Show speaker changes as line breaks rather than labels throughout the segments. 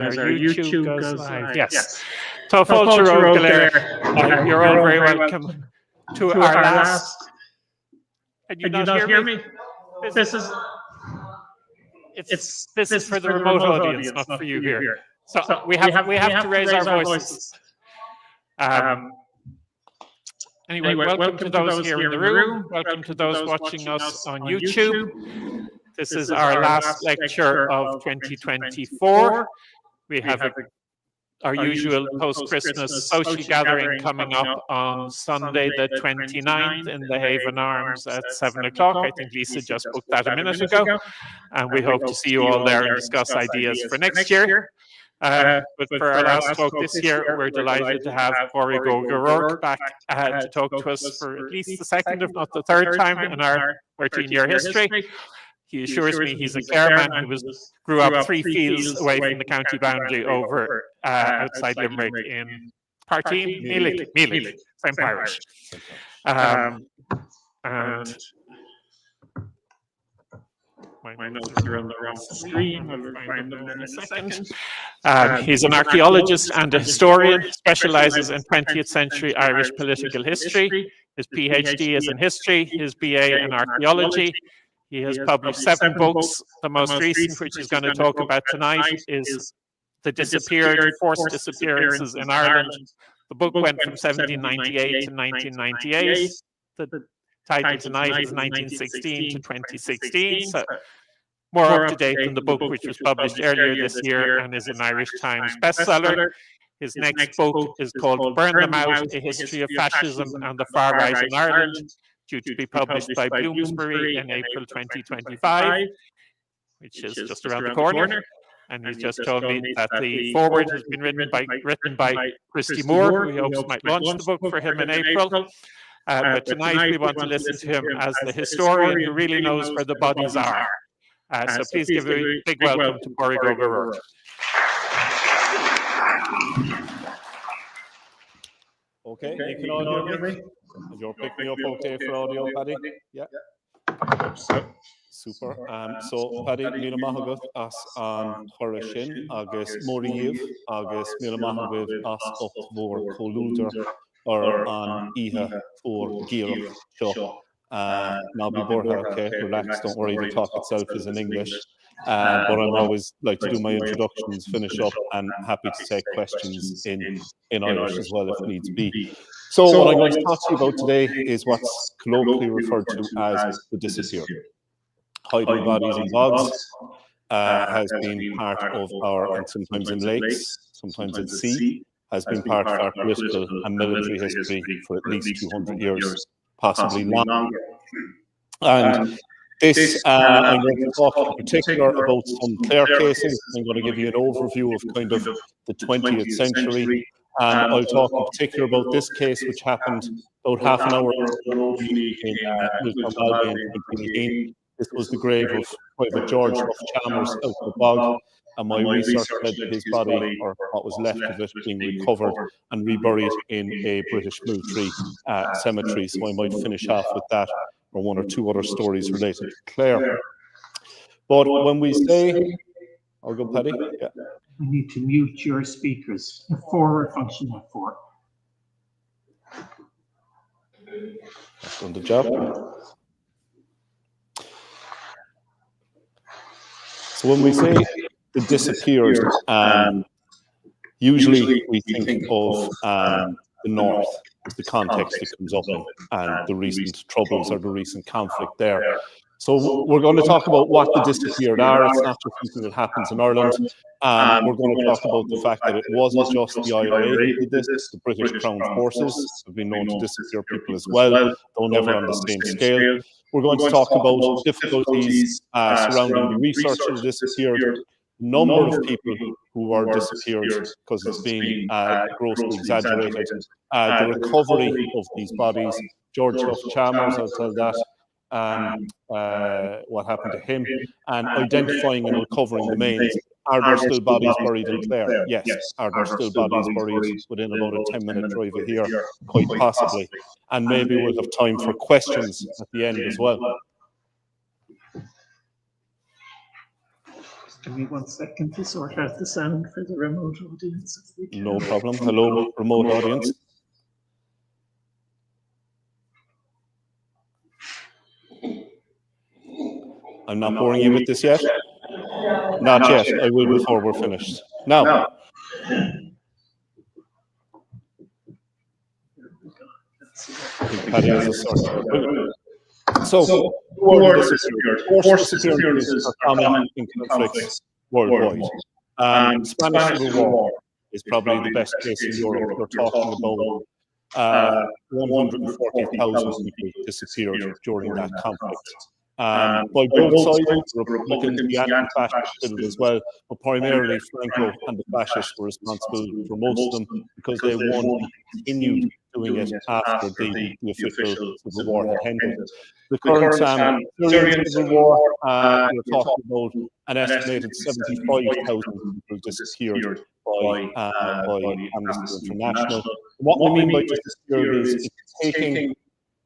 As our YouTube goes live. Yes. So, you're all very welcome to our last. Can you not hear me? This is for the remote audience, not for you here. So we have to raise our voices. Anyway, welcome to those here in the room. Welcome to those watching us on YouTube. This is our last lecture of 2024. We have our usual post-Christmas social gathering coming up on Sunday the 29th in the Haven Arms at 7 o'clock. I think Lisa just booked that a minute ago. And we hope to see you all there and discuss ideas for next year. But for our last talk this year, we're delighted to have Pádraig Óg Ó Ruairc back to talk to us for at least the second, if not the third time in our 13-year history. He assures me he's a Clareman who grew up 3 fields away from the county boundary over outside Limerick in Partine, Mealy, same parish. And my notes are on the wrong screen. I'll find them in a second. He's an archaeologist and a historian, specialises in 20th century Irish political history. His PhD is in history, his BA in archaeology. He has published 7 books. The most recent, which he's going to talk about tonight, is The Disappeared, Forced Disappearances in Ireland. The book went from 1798 to 1998. The title tonight is 1916 to 2016. So more up to date than the book, which was published earlier this year and is an Irish Times bestseller. His next book is called Burn Them Out, A History of Fascism and the Far Right in Ireland, due to be published by Bloomsbury in April 2025, which is just around the corner. And he's just told me that the foreword has been written by Christy Moore, who he hopes might launch the book for him in April. But tonight we want to listen to him as the historian who really knows where the bodies are. So please give a big welcome to Pádraig Óg Ó Ruairc.
Okay, you can all hear me? You're picking up okay for audio, Paddy? Yeah. Super. So, Paddy, míle maith agat as an chora sin agus móríomh agus míle maith agat as op mhór chomhlúidir ar an ihe for Gearach seo. Now be borha, okay? Relax, don't worry, the talk itself is in English. But I'm always like to do my introductions, finish up, and happy to take questions in Irish as well if needs be. So what I'm going to talk to you about today is what's colloquially referred to as the disappeared. Hiding bodies in bogs has been part of our, and sometimes in lakes, sometimes at sea, has been part of our political and military history for at least 200 years, possibly longer. And this, I'm going to talk in particular about some Clare cases. I'm going to give you an overview of kind of the 20th century. And I'll talk in particular about this case, which happened about half an hour ago in Kilmichael Ambush. This was the grave of Private George Chalmers out of the bog, and my research led to his body, or what was left of it, being recovered and reburied in a British military cemetery. So I might finish off with that, or 1 or 2 other stories related to Clare. But when we say, I'll go, Paddy. Yeah.
You need to mute your speakers. F4 or function F4.
That's done the job. So when we say the disappeared, usually we think of the North as the context it comes up in, and the recent troubles or the recent conflict there. So we're going to talk about what the disappeared are. It's not just something that happens in Ireland. We're going to talk about the fact that it wasn't just the IRA who did this. The British Crown Forces have been known to disappear people as well, though never on the same scale. We're going to talk about difficulties surrounding the research of the disappeared, number of people who are disappeared because it's being grossly exaggerated, the recovery of these bodies. George Chalmers, I'll tell that. What happened to him, and identifying and recovering the remains. Are there still bodies buried in Clare? Yes. Are there still bodies buried within about a 10-minute drive of here? Quite possibly. And maybe we'll have time for questions at the end as well.
Give me 1 second to sort out the sound for the remote audience. If we can.
No problem. Hello, remote audience. I'm not boring you with this yet? Not yet. I will before we're finished. Now. I think Paddy has a sort. So, who are disappeared? Forced disappearances are common in conflicts worldwide. Spanish Civil War is probably the best case in Europe. We're talking about 140,000 people disappeared during that conflict. By both sides, the Republicans, the anti-fascists did it as well, but primarily Franco and the fascists were responsible for most of them because they won and continued doing it after the official civil war had ended. The current Syrian civil war, we're talking about an estimated 75,000 people disappeared by Amnesty International. What we mean by disappeared is it's taking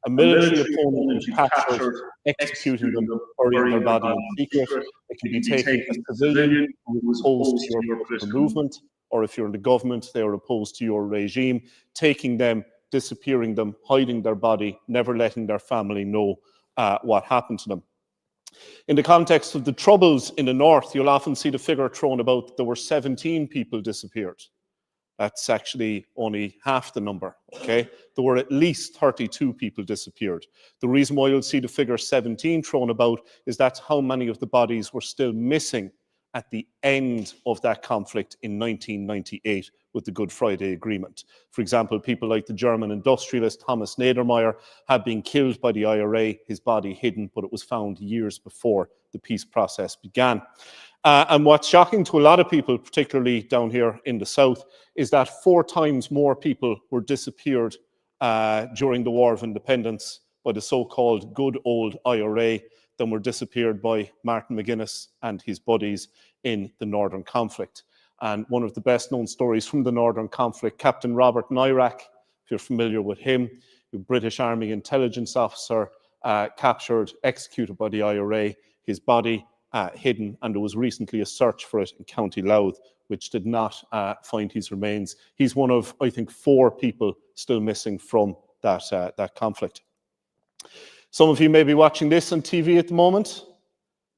a military opponent who's captured, executing them, burying their body in secret. It can be taking a civilian who is opposed to your political movement, or if you're in the government, they are opposed to your regime, taking them, disappearing them, hiding their body, never letting their family know what happened to them. In the context of the Troubles in the North, you'll often see the figure thrown about that there were 17 people disappeared. That's actually only half the number, okay? There were at least 32 people disappeared. The reason why you'll see the figure 17 thrown about is that's how many of the bodies were still missing at the end of that conflict in 1998 with the Good Friday Agreement. For example, people like the German industrialist Thomas Niedermayer had been killed by the IRA, his body hidden, but it was found years before the peace process began. And what's shocking to a lot of people, particularly down here in the south, is that 4 times more people were disappeared during the War of Independence by the so-called good old IRA than were disappeared by Martin McGuinness and his buddies in the Northern Conflict. And one of the best known stories from the Northern Conflict, Captain Robert Nairac, if you're familiar with him, a British Army intelligence officer, captured, executed by the IRA, his body hidden, and there was recently a search for it in County Louth, which did not find his remains. He's one of, I think, 4 people still missing from that conflict. Some of you may be watching this on TV at the moment.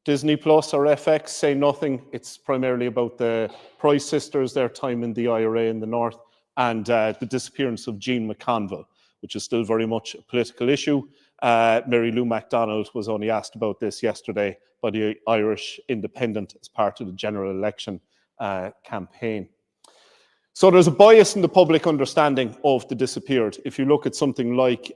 Disney Plus or FX, say nothing. It's primarily about the Price sisters, their time in the IRA in the North, and the disappearance of Jean McConville, which is still very much a political issue. Mary Lou MacDonald was only asked about this yesterday by the Irish Independent as part of the general election campaign. So there's a bias in the public understanding of the disappeared. If you look at something like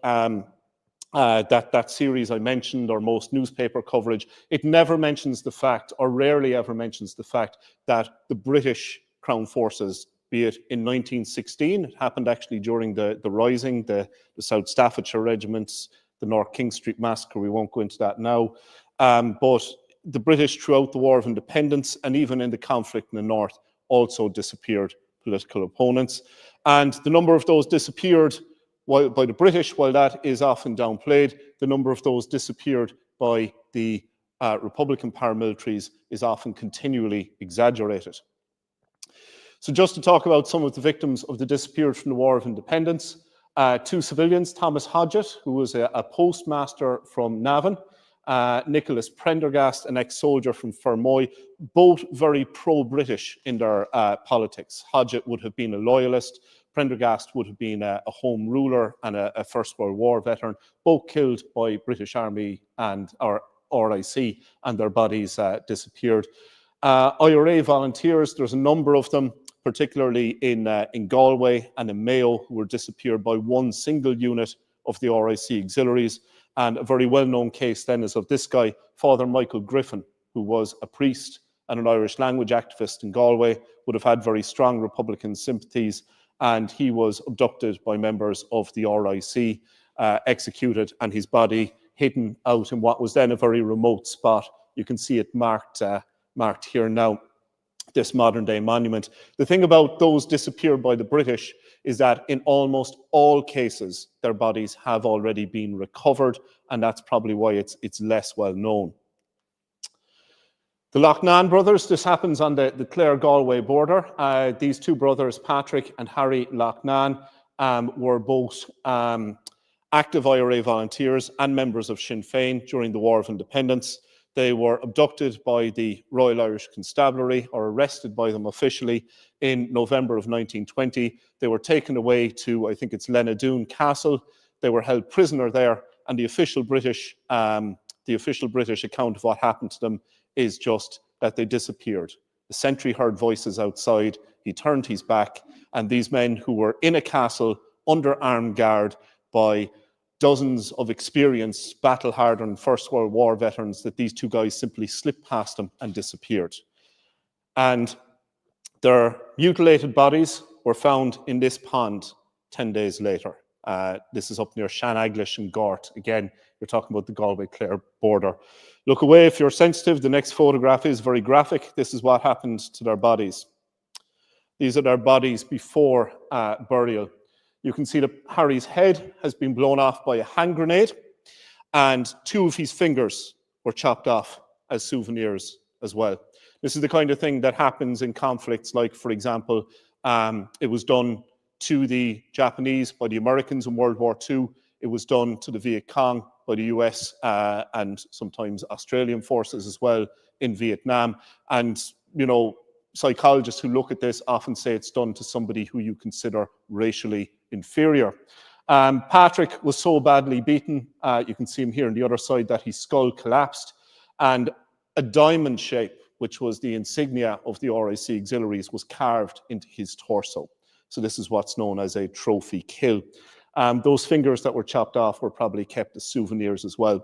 that series I mentioned, or most newspaper coverage, it never mentions the fact, or rarely ever mentions the fact, that the British Crown Forces, be it in 1916, it happened actually during the Rising, the South Staffordshire regiments, the North King Street Massacre, we won't go into that now, but the British throughout the War of Independence and even in the conflict in the North also disappeared political opponents. And the number of those disappeared by the British, while that is often downplayed, the number of those disappeared by the Republican paramilitaries is often continually exaggerated. So just to talk about some of the victims of the disappeared from the War of Independence, 2 civilians, Thomas Hodgett, who was a postmaster from Navan, Nicholas Prendergast, an ex-soldier from Fermoy, both very pro-British in their politics. Hodgett would have been a loyalist, Prendergast would have been a home ruler and a First World War veteran, both killed by British Army and RIC, and their bodies disappeared. IRA volunteers, there's a number of them, particularly in Galway and in Mayo, who were disappeared by one single unit of the RIC auxiliaries. And a very well-known case then is of this guy, Father Michael Griffin, who was a priest and an Irish language activist in Galway, would have had very strong Republican sympathies, and he was abducted by members of the RIC, executed, and his body hidden out in what was then a very remote spot. You can see it marked here now, this modern-day monument. The thing about those disappeared by the British is that in almost all cases, their bodies have already been recovered, and that's probably why it's less well known. The Loughnane brothers, this happens on the Clare-Galway border. These two brothers, Patrick and Harry Loughnane, were both active IRA volunteers and members of Sinn Féin during the War of Independence. They were abducted by the Royal Irish Constabulary, or arrested by them officially, in November of 1920. They were taken away to, I think it's Lenadoon Castle. They were held prisoner there, and the official British account of what happened to them is just that they disappeared. The sentry heard voices outside, he turned his back, and these men who were in a castle under armed guard by dozens of experienced, battle-hardened First World War veterans, that these two guys simply slipped past them and disappeared. And their mutilated bodies were found in this pond 10 days later. This is up near Shanaglis and Gort. Again, you're talking about the Galway-Clare border. Look away if you're sensitive. The next photograph is very graphic. This is what happened to their bodies. These are their bodies before burial. You can see that Harry's head has been blown off by a hand grenade, and 2 of his fingers were chopped off as souvenirs as well. This is the kind of thing that happens in conflicts like, for example, it was done to the Japanese by the Americans in World War II. It was done to the Viet Cong by the US and sometimes Australian forces as well in Vietnam. And, you know, psychologists who look at this often say it's done to somebody who you consider racially inferior. Patrick was so badly beaten, you can see him here on the other side, that his skull collapsed, and a diamond shape, which was the insignia of the RIC auxiliaries, was carved into his torso. So this is what's known as a trophy kill. Those fingers that were chopped off were probably kept as souvenirs as well.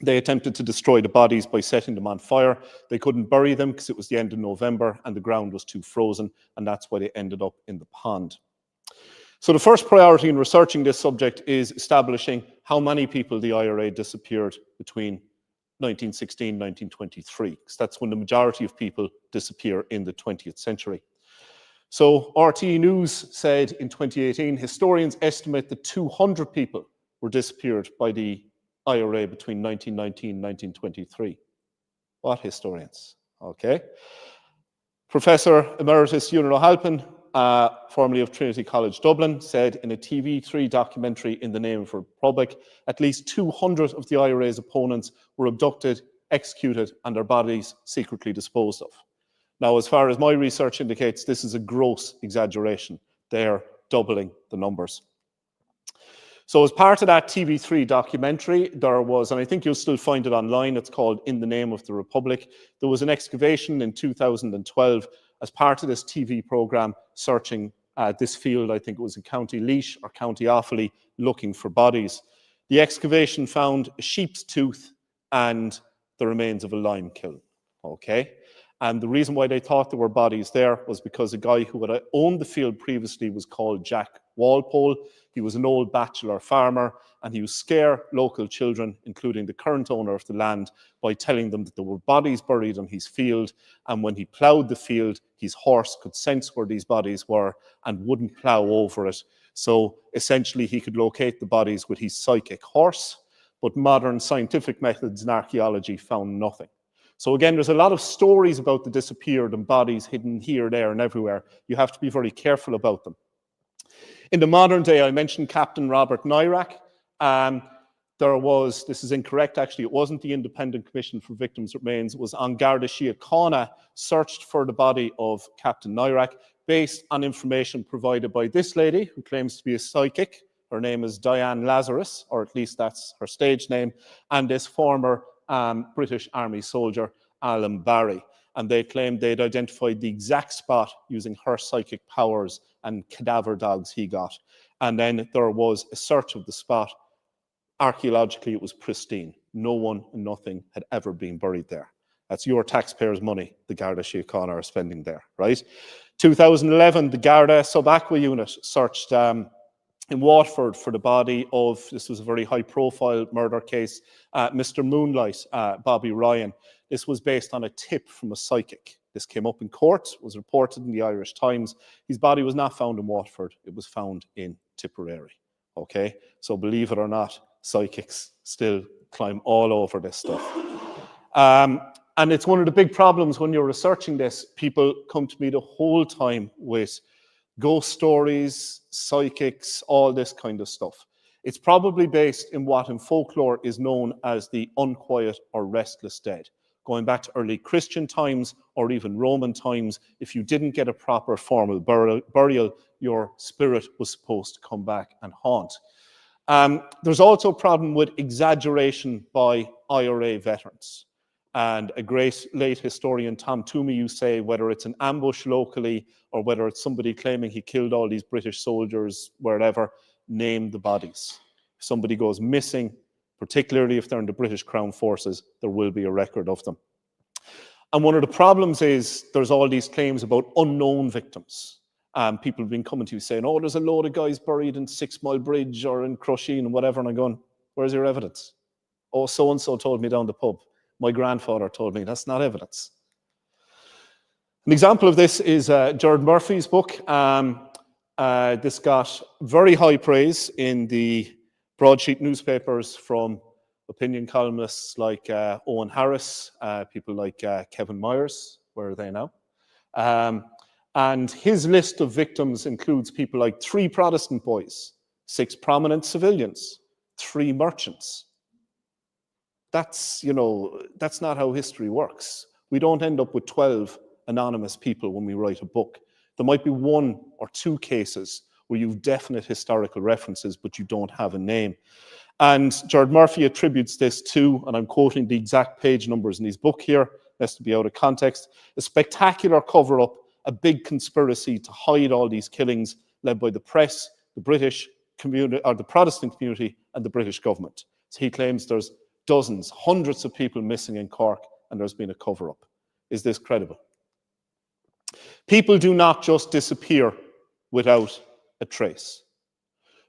They attempted to destroy the bodies by setting them on fire. They couldn't bury them because it was the end of November and the ground was too frozen, and that's why they ended up in the pond. So the first priority in researching this subject is establishing how many people the IRA disappeared between 1916 and 1923, because that's when the majority of people disappear in the 20th century. So RTE News said in 2018, historians estimate that 200 people were disappeared by the IRA between 1919 and 1923. What historians? Okay. Professor Emeritus Ewan O'Halpin, formerly of Trinity College Dublin, said in a TV3 documentary, In the Name of the Republic, at least 200 of the IRA's opponents were abducted, executed, and their bodies secretly disposed of. Now, as far as my research indicates, this is a gross exaggeration. They're doubling the numbers. So as part of that TV3 documentary, there was, and I think you'll still find it online, it's called In the Name of the Republic. There was an excavation in 2012 as part of this TV program searching this field. I think it was in County Laois or County Offaly, looking for bodies. The excavation found a sheep's tooth and the remains of a lime kiln. Okay. And the reason why they thought there were bodies there was because a guy who had owned the field previously was called Jack Walpole. He was an old bachelor farmer, and he would scare local children, including the current owner of the land, by telling them that there were bodies buried on his field. And when he ploughed the field, his horse could sense where these bodies were and wouldn't plough over it. So essentially, he could locate the bodies with his psychic horse. But modern scientific methods in archaeology found nothing. So again, there's a lot of stories about the disappeared and bodies hidden here, there, and everywhere. You have to be very careful about them. In the modern day, I mentioned Captain Robert Nairac. There was, this is incorrect actually, it wasn't the Independent Commission for Victims' Remains, it was An Garda Síochána searched for the body of Captain Nairac based on information provided by this lady who claims to be a psychic. Her name is Diane Lazarus, or at least that's her stage name, and this former British Army soldier, Alan Barry. And they claimed they'd identified the exact spot using her psychic powers and cadaver dogs he got. And then there was a search of the spot. Archaeologically, it was pristine. No one and nothing had ever been buried there. That's your taxpayers' money the Garda Síochána are spending there, right? 2011, the Garda Sub-Aqua Unit searched in Waterford for the body of, this was a very high-profile murder case, Mr. Moonlight, Bobby Ryan. This was based on a tip from a psychic. This came up in court, was reported in the Irish Times. His body was not found in Waterford. It was found in Tipperary. Okay? So believe it or not, psychics still climb all over this stuff. And it's one of the big problems when you're researching this. People come to me the whole time with ghost stories, psychics, all this kind of stuff. It's probably based in what in folklore is known as the unquiet or restless dead. Going back to early Christian times or even Roman times, if you didn't get a proper formal burial, your spirit was supposed to come back and haunt. There's also a problem with exaggeration by IRA veterans. And a great late historian, Tom Toomey, you say whether it's an ambush locally or whether it's somebody claiming he killed all these British soldiers, wherever, name the bodies. If somebody goes missing, particularly if they're in the British Crown Forces, there will be a record of them. And one of the problems is there's all these claims about unknown victims. People have been coming to you saying, oh, there's a load of guys buried in 6 Mile Bridge or in Crusheen and whatever. And I'm going, where's your evidence? Oh, so-and-so told me down the pub. My grandfather told me. That's not evidence. An example of this is Gerard Murphy's book. This got very high praise in the broadsheet newspapers from opinion columnists like Owen Harris, people like Kevin Myers. Where are they now? And his list of victims includes people like 3 Protestant boys, 6 prominent civilians, 3 merchants. That's, that's not how history works. We don't end up with 12 anonymous people when we write a book. There might be 1 or 2 cases where you've definite historical references, but you don't have a name. And Gerard Murphy attributes this to, and I'm quoting the exact page numbers in his book here, has to be out of context, a spectacular cover-up, a big conspiracy to hide all these killings led by the press, the British community, or the Protestant community, and the British government. So he claims there's dozens, hundreds of people missing in Cork, and there's been a cover-up. Is this credible? People do not just disappear without a trace.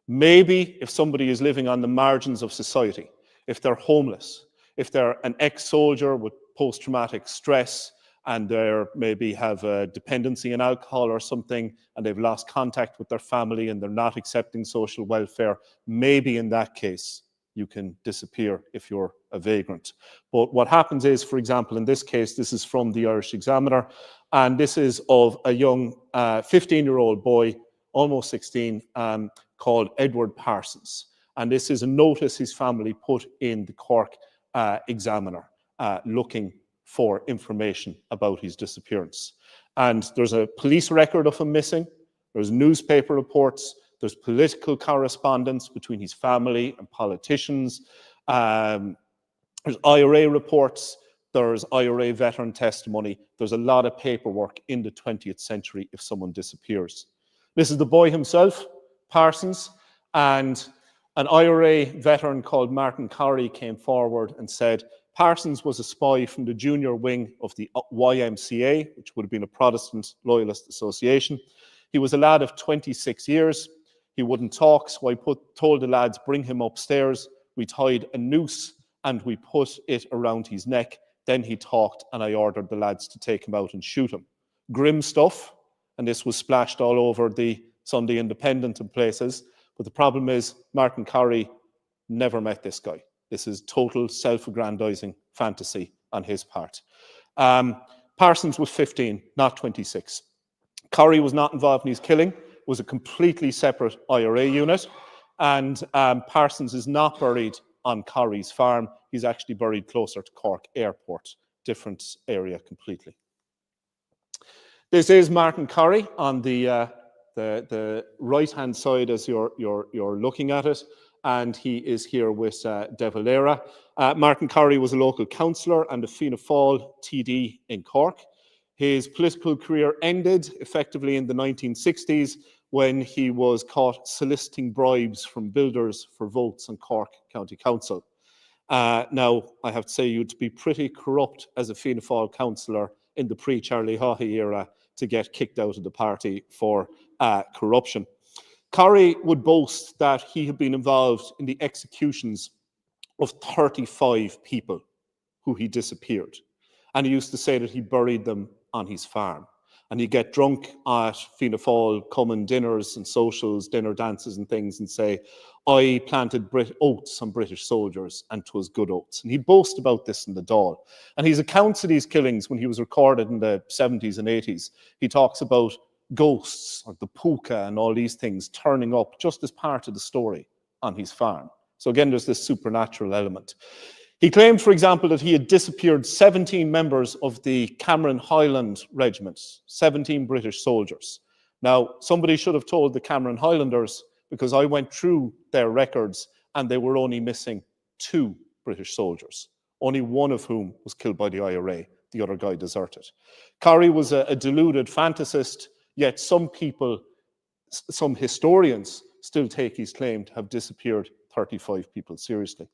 Maybe if somebody is living on the margins of society, if they're homeless, if they're an ex-soldier with post-traumatic stress, and they maybe have a dependency on alcohol or something, and they've lost contact with their family and they're not accepting social welfare, maybe in that case, you can disappear if you're a vagrant. But what happens is, for example, in this case, this is from the Irish Examiner, and this is of a young 15-year-old boy, almost 16, called Edward Parsons. And this is a notice his family put in the Cork Examiner, looking for information about his disappearance. And there's a police record of him missing, there's newspaper reports, there's political correspondence between his family and politicians. There's IRA reports. There's IRA veteran testimony. There's a lot of paperwork in the 20th century if someone disappears. This is the boy himself, Parsons, and an IRA veteran called Martin Corry came forward and said Parsons was a spy from the junior wing of the YMCA, which would have been a Protestant Loyalist Association. He was a lad of 26 years. He wouldn't talk, so I told the lads, bring him upstairs. We tied a noose and we put it around his neck. Then he talked and I ordered the lads to take him out and shoot him. Grim stuff, and this was splashed all over the Sunday Independent and places. But the problem is Martin Corry never met this guy. This is total self-aggrandizing fantasy on his part. Parsons was 15, not 26. Corry was not involved in his killing. Was a completely separate IRA unit, and Parsons is not buried on Corry's farm. He's actually buried closer to Cork Airport, different area completely. This is Martin Corry on the right-hand side as you're looking at it, and he is here with De Valera. Martin Corry was a local councillor and a Fianna Fáil TD in Cork. His political career ended effectively in the 1960s when he was caught soliciting bribes from builders for votes on Cork County Council. Now, I have to say you'd be pretty corrupt as a Fianna Fáil councillor in the pre-Charlie Haughey era to get kicked out of the party for corruption. Corry would boast that he had been involved in the executions of 35 people who he disappeared. And he used to say that he buried them on his farm. And you get drunk at Fianna Fáil, common dinners and socials, dinner dances and things, and say, I planted oats on British soldiers and 'twas good oats. And he'd boast about this in the Dáil. And his accounts of these killings, when he was recorded in the 70s and 80s, he talks about ghosts or the puka and all these things turning up just as part of the story on his farm. So again, there's this supernatural element. He claimed, for example, that he had disappeared 17 members of the Cameron Highland Regiment, 17 British soldiers. Now, somebody should have told the Cameron Highlanders, because I went through their records and they were only missing 2 British soldiers, only one of whom was killed by the IRA. The other guy deserted. Corry was a deluded fantasist, yet some people, some historians, still take his claim to have disappeared 35 people seriously.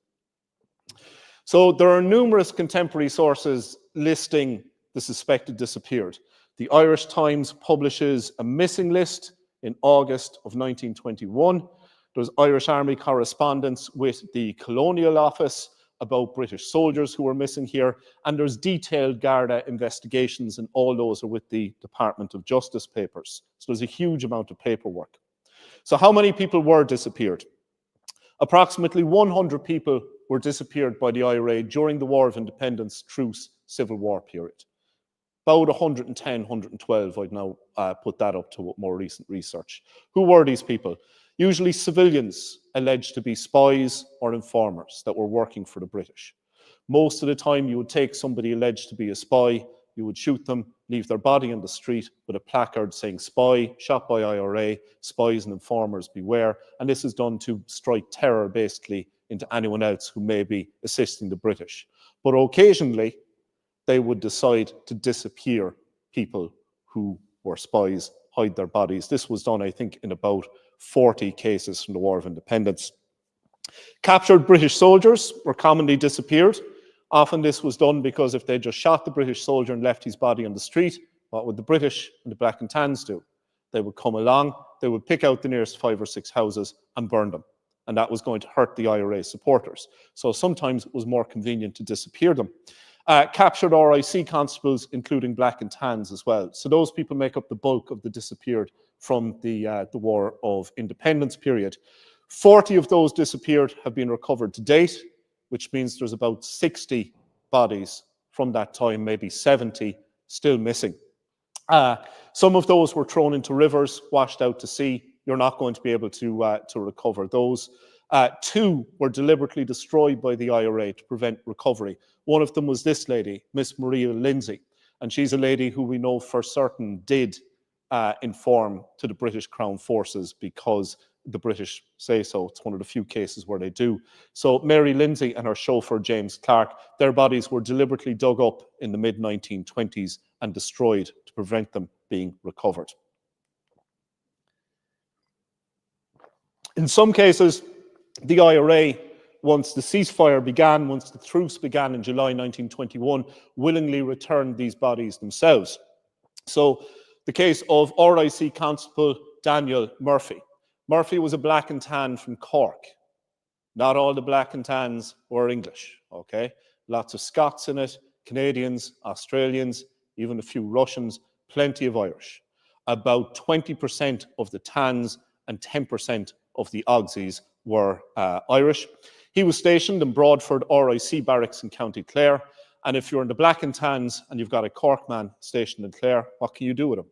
So there are numerous contemporary sources listing the suspected disappeared. The Irish Times publishes a missing list in August of 1921. There's Irish Army correspondence with the Colonial Office about British soldiers who were missing here, and there's detailed Garda investigations, and all those are with the Department of Justice papers. So there's a huge amount of paperwork. So how many people were disappeared? Approximately 100 people were disappeared by the IRA during the War of Independence truce Civil War period. About 110, 112, I'd now put that up to more recent research. Who were these people? Usually civilians alleged to be spies or informers that were working for the British. Most of the time you would take somebody alleged to be a spy, you would shoot them, leave their body on the street with a placard saying spy, shot by IRA, spies and informers beware. And this is done to strike terror basically into anyone else who may be assisting the British. But occasionally they would decide to disappear people who were spies, hide their bodies. This was done, I think, in about 40 cases from the War of Independence. Captured British soldiers were commonly disappeared. Often this was done because if they just shot the British soldier and left his body on the street, what would the British and the Black and Tans do? They would come along, they would pick out the nearest 5 or 6 houses and burn them. And that was going to hurt the IRA supporters. So sometimes it was more convenient to disappear them. Captured RIC constables, including Black and Tans as well. So those people make up the bulk of the disappeared from the War of Independence period. 40 of those disappeared have been recovered to date, which means there's about 60 bodies from that time, maybe 70 still missing. Some of those were thrown into rivers, washed out to sea. You're not going to be able to recover those. 2 were deliberately destroyed by the IRA to prevent recovery. One of them was this lady, Miss Maria Lindsay, and she's a lady who we know for certain did inform to the British Crown Forces because the British say so. It's one of the few cases where they do. So Mary Lindsay and her chauffeur James Clark, their bodies were deliberately dug up in the mid-1920s and destroyed to prevent them being recovered. In some cases, the IRA, once the ceasefire began, once the truce began in July 1921, willingly returned these bodies themselves. So the case of RIC Constable Daniel Murphy. Murphy was a Black and Tan from Cork. Not all the Black and Tans were English, okay? Lots of Scots in it, Canadians, Australians, even a few Russians, plenty of Irish. About 20% of the Tans and 10% of the Auxies were Irish. He was stationed in Broadford RIC barracks in County Clare. And if you're in the Black and Tans and you've got a Cork man stationed in Clare, what can you do with him?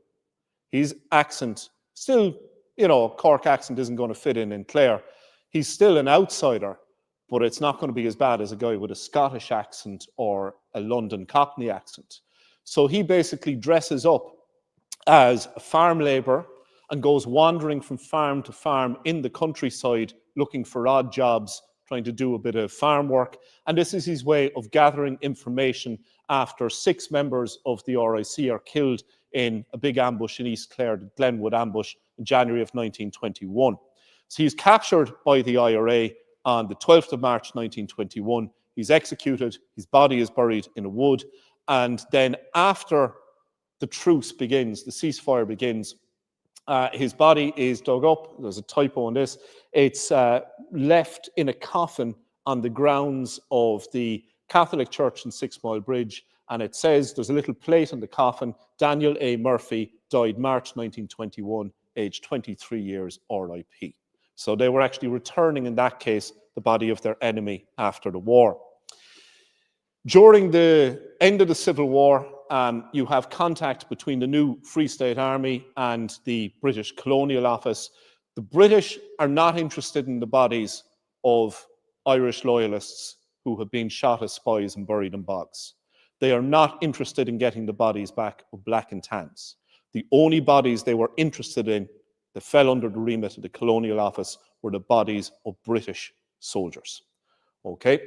His accent, still, you know, Cork accent isn't going to fit in Clare. He's still an outsider, but it's not going to be as bad as a guy with a Scottish accent or a London Cockney accent. So he basically dresses up as a farm labourer and goes wandering from farm to farm in the countryside looking for odd jobs, trying to do a bit of farm work. And this is his way of gathering information after 6 members of the RIC are killed in a big ambush in East Clare, the Glenwood ambush, in January of 1921. So he's captured by the IRA on the 12th of March 1921. He's executed, his body is buried in a wood, and then after the truce begins, the ceasefire begins, his body is dug up. There's a typo on this. It's left in a coffin on the grounds of the Catholic Church in 6 Mile Bridge, and it says, there's a little plate on the coffin, Daniel A. Murphy died March 1921, aged 23 years, RIP. So they were actually returning, in that case, the body of their enemy after the war. During the end of the Civil War, you have contact between the new Free State Army and the British Colonial Office. The British are not interested in the bodies of Irish loyalists who have been shot as spies and buried in bogs. They are not interested in getting the bodies back of black and tans. The only bodies they were interested in that fell under the remit of the Colonial Office were the bodies of British soldiers. Okay,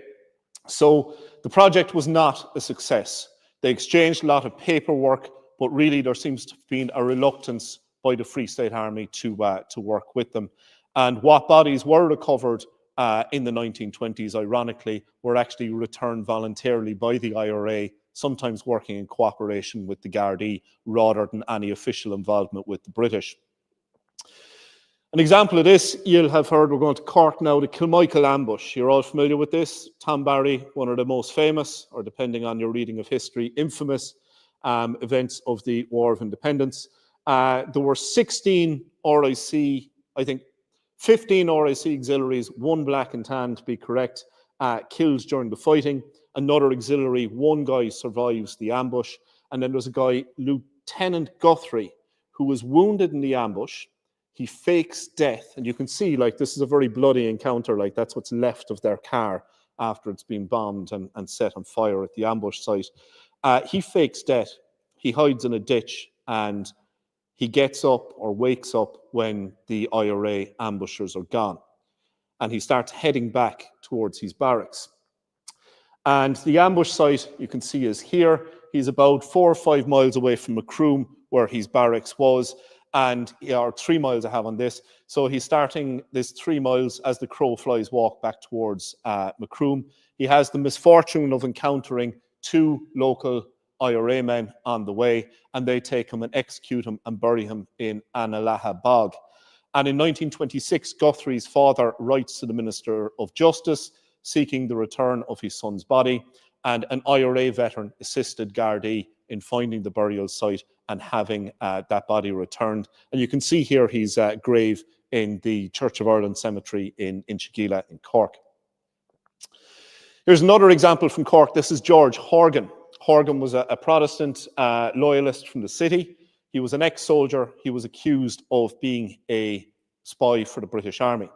so the project was not a success. They exchanged a lot of paperwork, but really there seems to have been a reluctance by the Free State Army to work with them. And what bodies were recovered in the 1920s, ironically, were actually returned voluntarily by the IRA, sometimes working in cooperation with the Gardaí rather than any official involvement with the British. An example of this, you'll have heard, we're going to Cork now, the Kilmichael Ambush. You're all familiar with this. Tom Barry, one of the most famous, or depending on your reading of history, infamous events of the War of Independence. There were 16 RIC, I think 15 RIC auxiliaries, 1 black and tan to be correct, killed during the fighting. Another auxiliary, 1 guy survives the ambush. And then there's a guy, Lieutenant Guthrie, who was wounded in the ambush. He fakes death, and you can see, like, this is a very bloody encounter, like that's what's left of their car after it's been bombed and set on fire at the ambush site. He fakes death, he hides in a ditch, and he gets up or wakes up when the IRA ambushers are gone. And he starts heading back towards his barracks. And the ambush site, you can see, is here. He's about 4 or 5 miles away from Macroom, where his barracks was. And, or 3 miles I have on this. So he's starting this 3 miles as the crow flies walk back towards Macroom. He has the misfortune of encountering 2 local IRA men on the way, and they take him and execute him and bury him in Analaha Bog. And in 1926, Guthrie's father writes to the Minister of Justice seeking the return of his son's body, and an IRA veteran assisted Gardaí in finding the burial site and having that body returned. And you can see here his grave in the Church of Ireland Cemetery in Inchigeelagh in Cork. Here's another example from Cork. This is George Horgan. Horgan was a Protestant loyalist from the city. He was an ex-soldier. He was accused of being a spy for the British Army.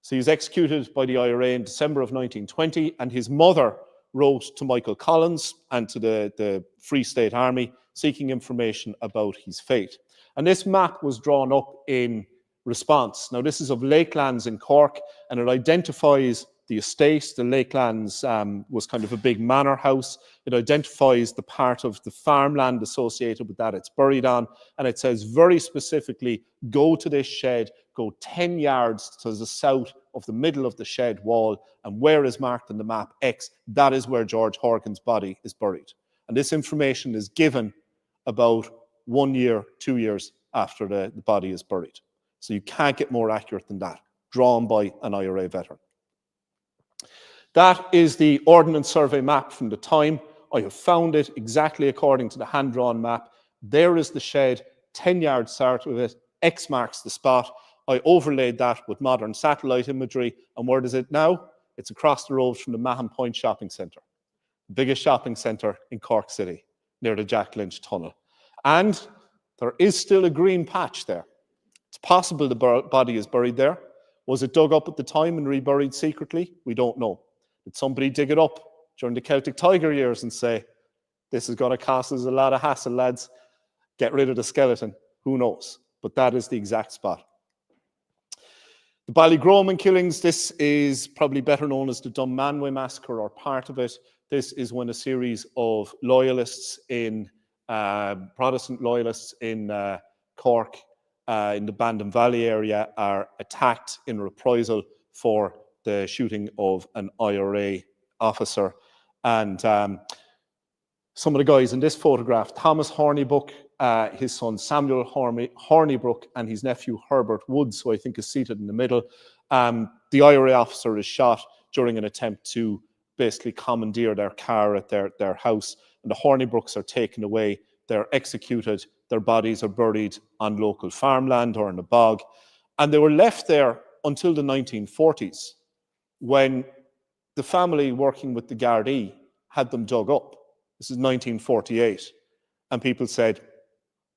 So he was executed by the IRA in December of 1920, and his mother wrote to Michael Collins and to the Free State Army seeking information about his fate. And this map was drawn up in response. Now, this is of Lakelands in Cork, and it identifies the estate. The Lakelands was kind of a big manor house. It identifies the part of the farmland associated with that it's buried on, and it says very specifically, go to this shed, go 10 yards to the south of the middle of the shed wall, and where is marked on the map X, that is where George Horgan's body is buried. And this information is given about 1 year, 2 years after the body is buried. So you can't get more accurate than that, drawn by an IRA veteran. That is the Ordnance Survey map from the time. I have found it exactly according to the hand-drawn map. There is the shed, 10 yards south of it, X marks the spot. I overlaid that with modern satellite imagery, and where is it now? It's across the road from the Mahon Point Shopping Centre, the biggest shopping centre in Cork City, near the Jack Lynch Tunnel. And there is still a green patch there. It's possible the body is buried there. Was it dug up at the time and reburied secretly? We don't know. Did somebody dig it up during the Celtic Tiger years and say, this is going to cost us a lot of hassle, lads, get rid of the skeleton? Who knows? But that is the exact spot. The Ballygroman killings, this is probably better known as the Dunmanway Massacre, or part of it. This is when a series of loyalists in, Protestant loyalists in Cork, in the Bandon Valley area, are attacked in reprisal for the shooting of an IRA officer. And some of the guys in this photograph, Thomas Hornibrook, his son Samuel Hornibrook, and his nephew Herbert Woods, who I think is seated in the middle. The IRA officer is shot during an attempt to basically commandeer their car at their house, and the Hornibrooks are taken away. They're executed. Their bodies are buried on local farmland or in a bog. And they were left there until the 1940s, when the family working with the Gardaí had them dug up. This is 1948. And people said,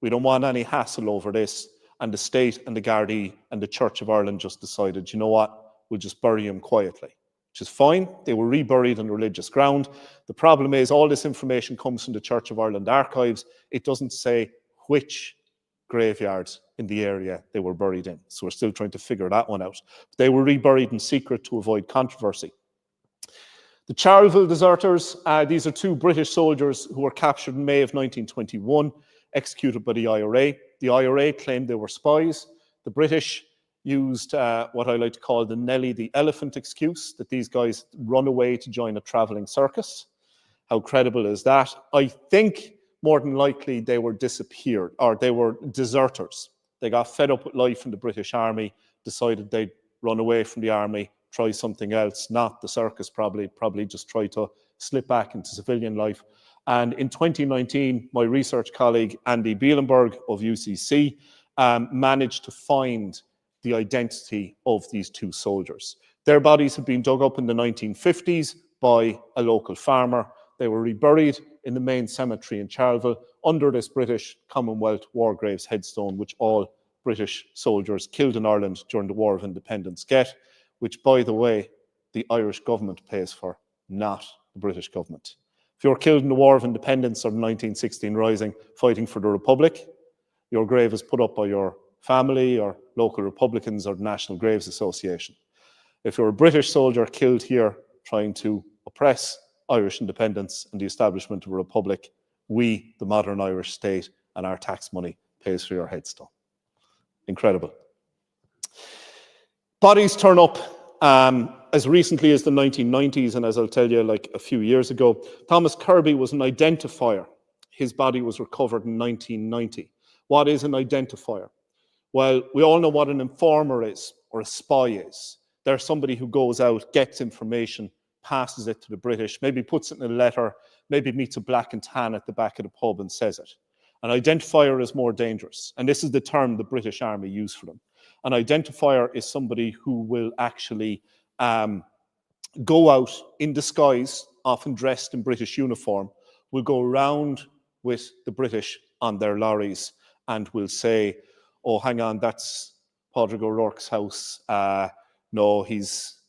we don't want any hassle over this. And the state and the Gardaí and the Church of Ireland just decided, you know what, we'll just bury him quietly, which is fine. They were reburied on religious ground. The problem is all this information comes from the Church of Ireland archives. It doesn't say which graveyard in the area they were buried in. So we're still trying to figure that one out. They were reburied in secret to avoid controversy. The Charleville deserters, these are two British soldiers who were captured in May of 1921, executed by the IRA. The IRA claimed they were spies. The British used what I like to call the Nelly the Elephant excuse, that these guys run away to join a travelling circus. How credible is that? I think more than likely they were disappeared, or they were deserters. They got fed up with life in the British Army, decided they'd run away from the army, try something else, not the circus probably just try to slip back into civilian life. And in 2019, my research colleague Andy Bielenberg of UCC managed to find the identity of these two soldiers. Their bodies had been dug up in the 1950s by a local farmer. They were reburied in the main cemetery in Charleville under this British Commonwealth War Graves headstone, which all British soldiers killed in Ireland during the War of Independence get, which, by the way, the Irish government pays for, not the British government. If you were killed in the War of Independence or the 1916 Rising fighting for the Republic, your grave is put up by your family or local Republicans or the National Graves Association. If you're a British soldier killed here trying to oppress Irish independence and the establishment of a republic, we, the modern Irish state, and our tax money pays for your headstone. Incredible. Bodies turn up as recently as the 1990s, and as I'll tell you, like a few years ago, Thomas Kirby was an identifier. His body was recovered in 1990. What is an identifier? Well, we all know what an informer is, or a spy is. There's somebody who goes out, gets information, passes it to the British, maybe puts it in a letter, maybe meets a black and tan at the back of the pub and says it. An identifier is more dangerous, and this is the term the British Army use for them. An identifier is somebody who will actually go out in disguise, often dressed in British uniform, will go around with the British on their lorries and will say, oh, hang on, that's Pádraig Óg Ó Ruairc's house. No, he's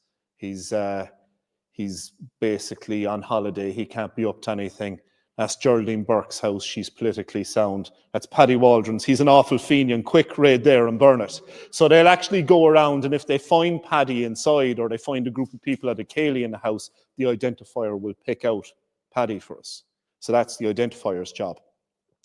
basically on holiday. He can't be up to anything. That's Geraldine Burke's house. She's politically sound. That's Paddy Waldron's. He's an awful fenian. Quick, raid there and burn it. So they'll actually go around, and if they find Paddy inside or they find a group of people at a Keelan in the house, the identifier will pick out Paddy for us. So that's the identifier's job.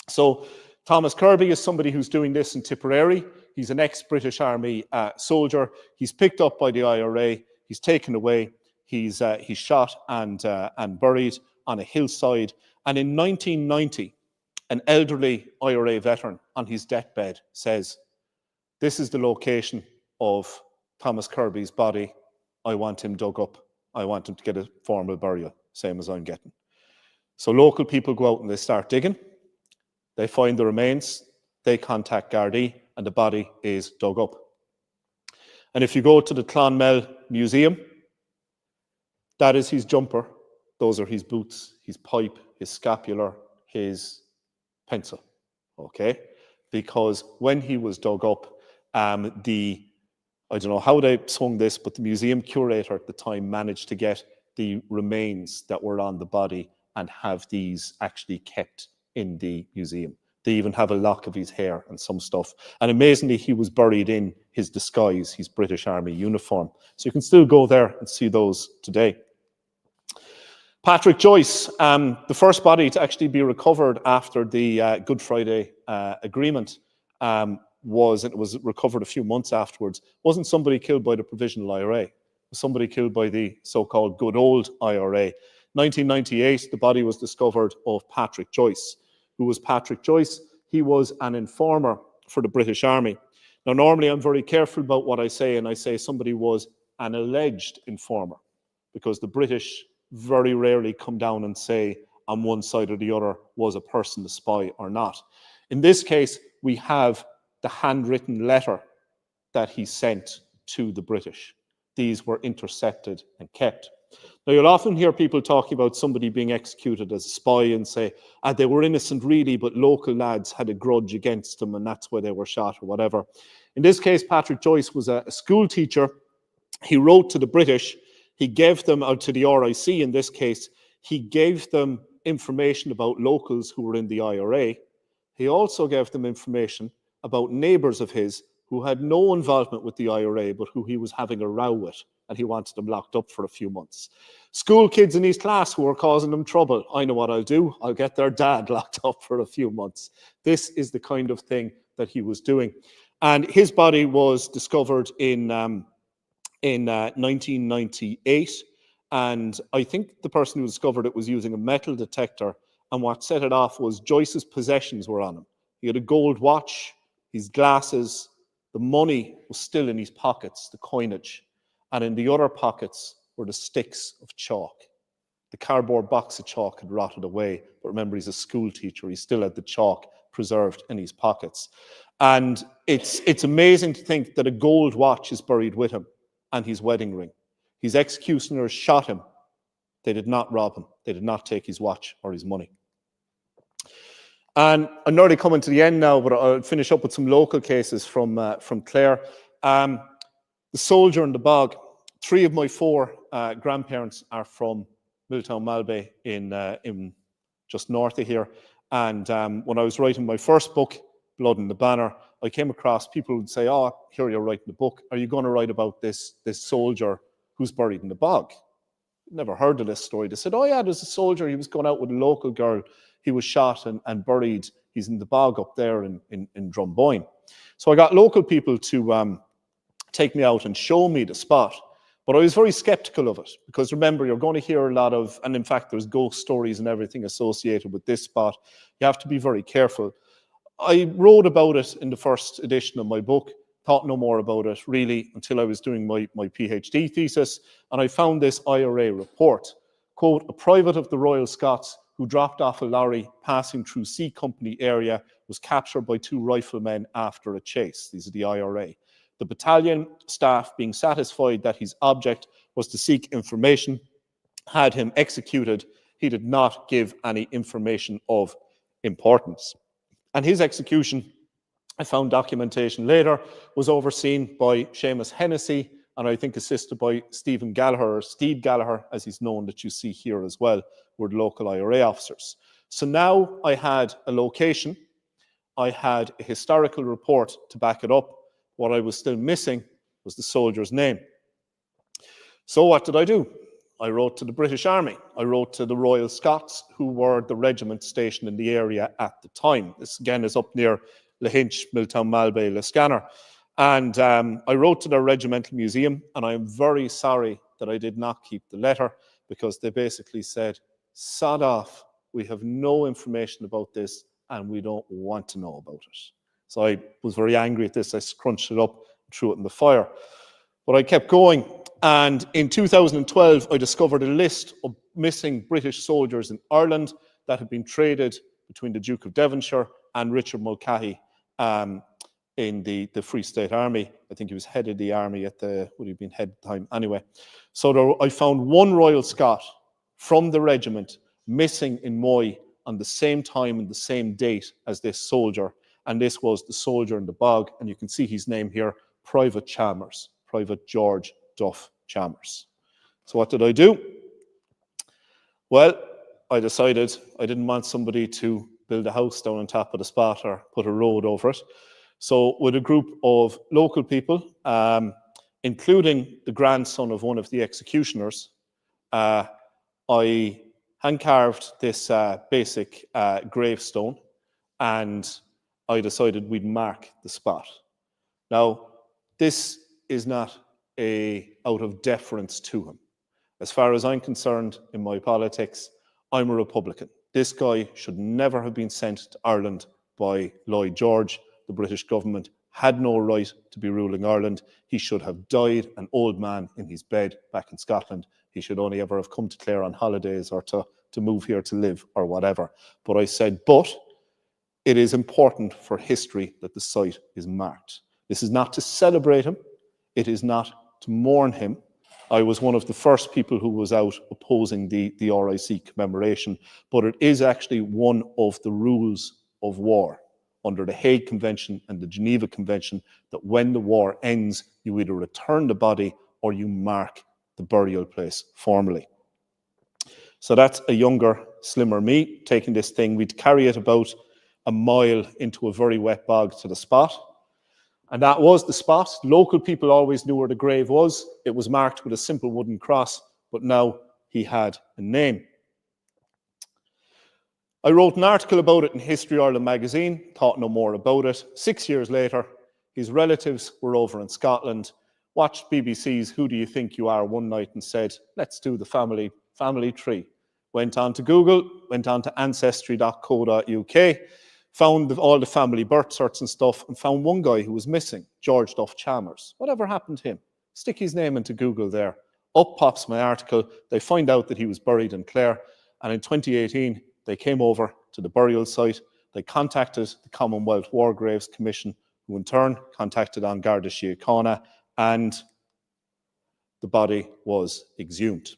So Thomas Kirby is somebody who's doing this in Tipperary. He's an ex-British Army soldier. He's picked up by the IRA. He's taken away. He's shot and buried on a hillside. And in 1990, an elderly IRA veteran on his deathbed says, this is the location of Thomas Kirby's body. I want him dug up. I want him to get a formal burial, same as I'm getting. So local people go out and they start digging. They find the remains. They contact Gardaí, and the body is dug up. And if you go to the Clonmel Museum, that is his jumper. Those are his boots, his pipe, his scapular, his pencil, okay? Because when he was dug up, I don't know how they swung this, but the museum curator at the time managed to get the remains that were on the body and have these actually kept in the museum. They even have a lock of his hair and some stuff. And amazingly, he was buried in his disguise, his British Army uniform. So you can still go there and see those today. Patrick Joyce, the first body to actually be recovered after the Good Friday Agreement was recovered a few months afterwards, wasn't somebody killed by the Provisional IRA. It was somebody killed by the so-called good old IRA. 1998, the body was discovered of Patrick Joyce. Who was Patrick Joyce? He was an informer for the British Army. Now, normally I'm very careful about what I say, and I say somebody was an alleged informer, because the British very rarely come down and say on one side or the other, was a person a spy or not. In this case, we have the handwritten letter that he sent to the British. These were intercepted and kept. Now, you'll often hear people talking about somebody being executed as a spy and say, they were innocent really, but local lads had a grudge against them and that's why they were shot or whatever. In this case, Pádraig Joyce was a school teacher. He wrote to the British. He gave them, or to the RIC in this case, he gave them information about locals who were in the IRA. He also gave them information about neighbours of his who had no involvement with the IRA, but who he was having a row with, and he wanted them locked up for a few months. School kids in his class who were causing them trouble. I know what I'll do. I'll get their dad locked up for a few months. This is the kind of thing that he was doing. And his body was discovered in 1998. And I think the person who discovered it was using a metal detector. And what set it off was Joyce's possessions were on him. He had a gold watch, his glasses, the money was still in his pockets, the coinage. And in the other pockets were the sticks of chalk. The cardboard box of chalk had rotted away. But remember, he's a school teacher. He still had the chalk preserved in his pockets. And it's amazing to think that a gold watch is buried with him and his wedding ring. His executioners shot him. They did not rob him. They did not take his watch or his money. And I'm nearly coming to the end now, but I'll finish up with some local cases from Clare. The soldier in the bog. 3 of my 4 grandparents are from Milltown Malbay in just north of here. And when I was writing my first book, Blood in the Banner, I came across people who would say, "Oh, here you're writing a book. Are you going to write about this soldier who's buried in the bog?" Never heard of this story. They said, "Oh yeah, there's a soldier. He was going out with a local girl. He was shot and buried. He's in the bog up there in Drumboyne." So I got local people to take me out and show me the spot. But I was very skeptical of it because remember, you're going to hear a lot of, and in fact, there's ghost stories and everything associated with this spot. You have to be very careful. I wrote about it in the first edition of my book, thought no more about it really until I was doing my PhD thesis, and I found this IRA report. Quote, "A private of the Royal Scots who dropped off a lorry passing through C Company area was captured by 2 riflemen after a chase." These are the IRA. "The battalion staff, being satisfied that his object was to seek information, had him executed. He did not give any information of importance." And his execution, I found documentation later, was overseen by Seamus Hennessy, and I think assisted by Stephen Gallagher, or Steve Gallagher, as he's known, that you see here as well, were the local IRA officers. So now I had a location, I had a historical report to back it up. What I was still missing was the soldier's name. So what did I do? I wrote to the British Army. I wrote to the Royal Scots, who were the regiment stationed in the area at the time. This again is up near Lahinch, Milltown Malbay, Liscannor. And I wrote to their regimental museum, and I am very sorry that I did not keep the letter, because they basically said, "Sod off, we have no information about this and we don't want to know about it." So I was very angry at this. I scrunched it up and threw it in the fire. But I kept going. And in 2012, I discovered a list of missing British soldiers in Ireland that had been traded between the Duke of Devonshire and Richard Mulcahy in the Free State Army. I think he was head of the army would he have been head at the time? Anyway, so I found 1 Royal Scot from the regiment missing in Moy on the same time and the same date as this soldier. And this was the soldier in the bog. And you can see his name here, Private Chalmers, Private George Duff Chalmers. So what did I do? Well, I decided I didn't want somebody to build a house down on top of the spot or put a road over it. So with a group of local people, including the grandson of one of the executioners, I hand-carved this basic gravestone, and I decided we'd mark the spot. Now, this is not out of deference to him. As far as I'm concerned in my politics, I'm a Republican. This guy should never have been sent to Ireland by Lloyd George, the British government, had no right to be ruling Ireland. He should have died an old man in his bed back in Scotland. He should only ever have come to Clare on holidays or to move here to live or whatever. But I said, but it is important for history that the site is marked. This is not to celebrate him. It is not to mourn him. I was one of the first people who was out opposing the RIC commemoration, but it is actually one of the rules of war under the Hague Convention and the Geneva Convention that when the war ends, you either return the body or you mark the burial place formally. So that's a younger, slimmer me taking this thing. We'd carry it about a mile into a very wet bog to the spot. And that was the spot. Local people always knew where the grave was. It was marked with a simple wooden cross, but now he had a name. I wrote an article about it in History Ireland magazine, thought no more about it. 6 years later, his relatives were over in Scotland, watched BBC's Who Do You Think You Are one night and said, let's do the family tree. Went on to Google, went on to ancestry.co.uk, found all the family birth certs and stuff, and found one guy who was missing, George Duff Chalmers. Whatever happened to him? Stick his name into Google there. Up pops my article. They find out that he was buried in Clare, and in 2018, they came over to the burial site. They contacted the Commonwealth War Graves Commission, who in turn contacted An Garda Síochána, and the body was exhumed.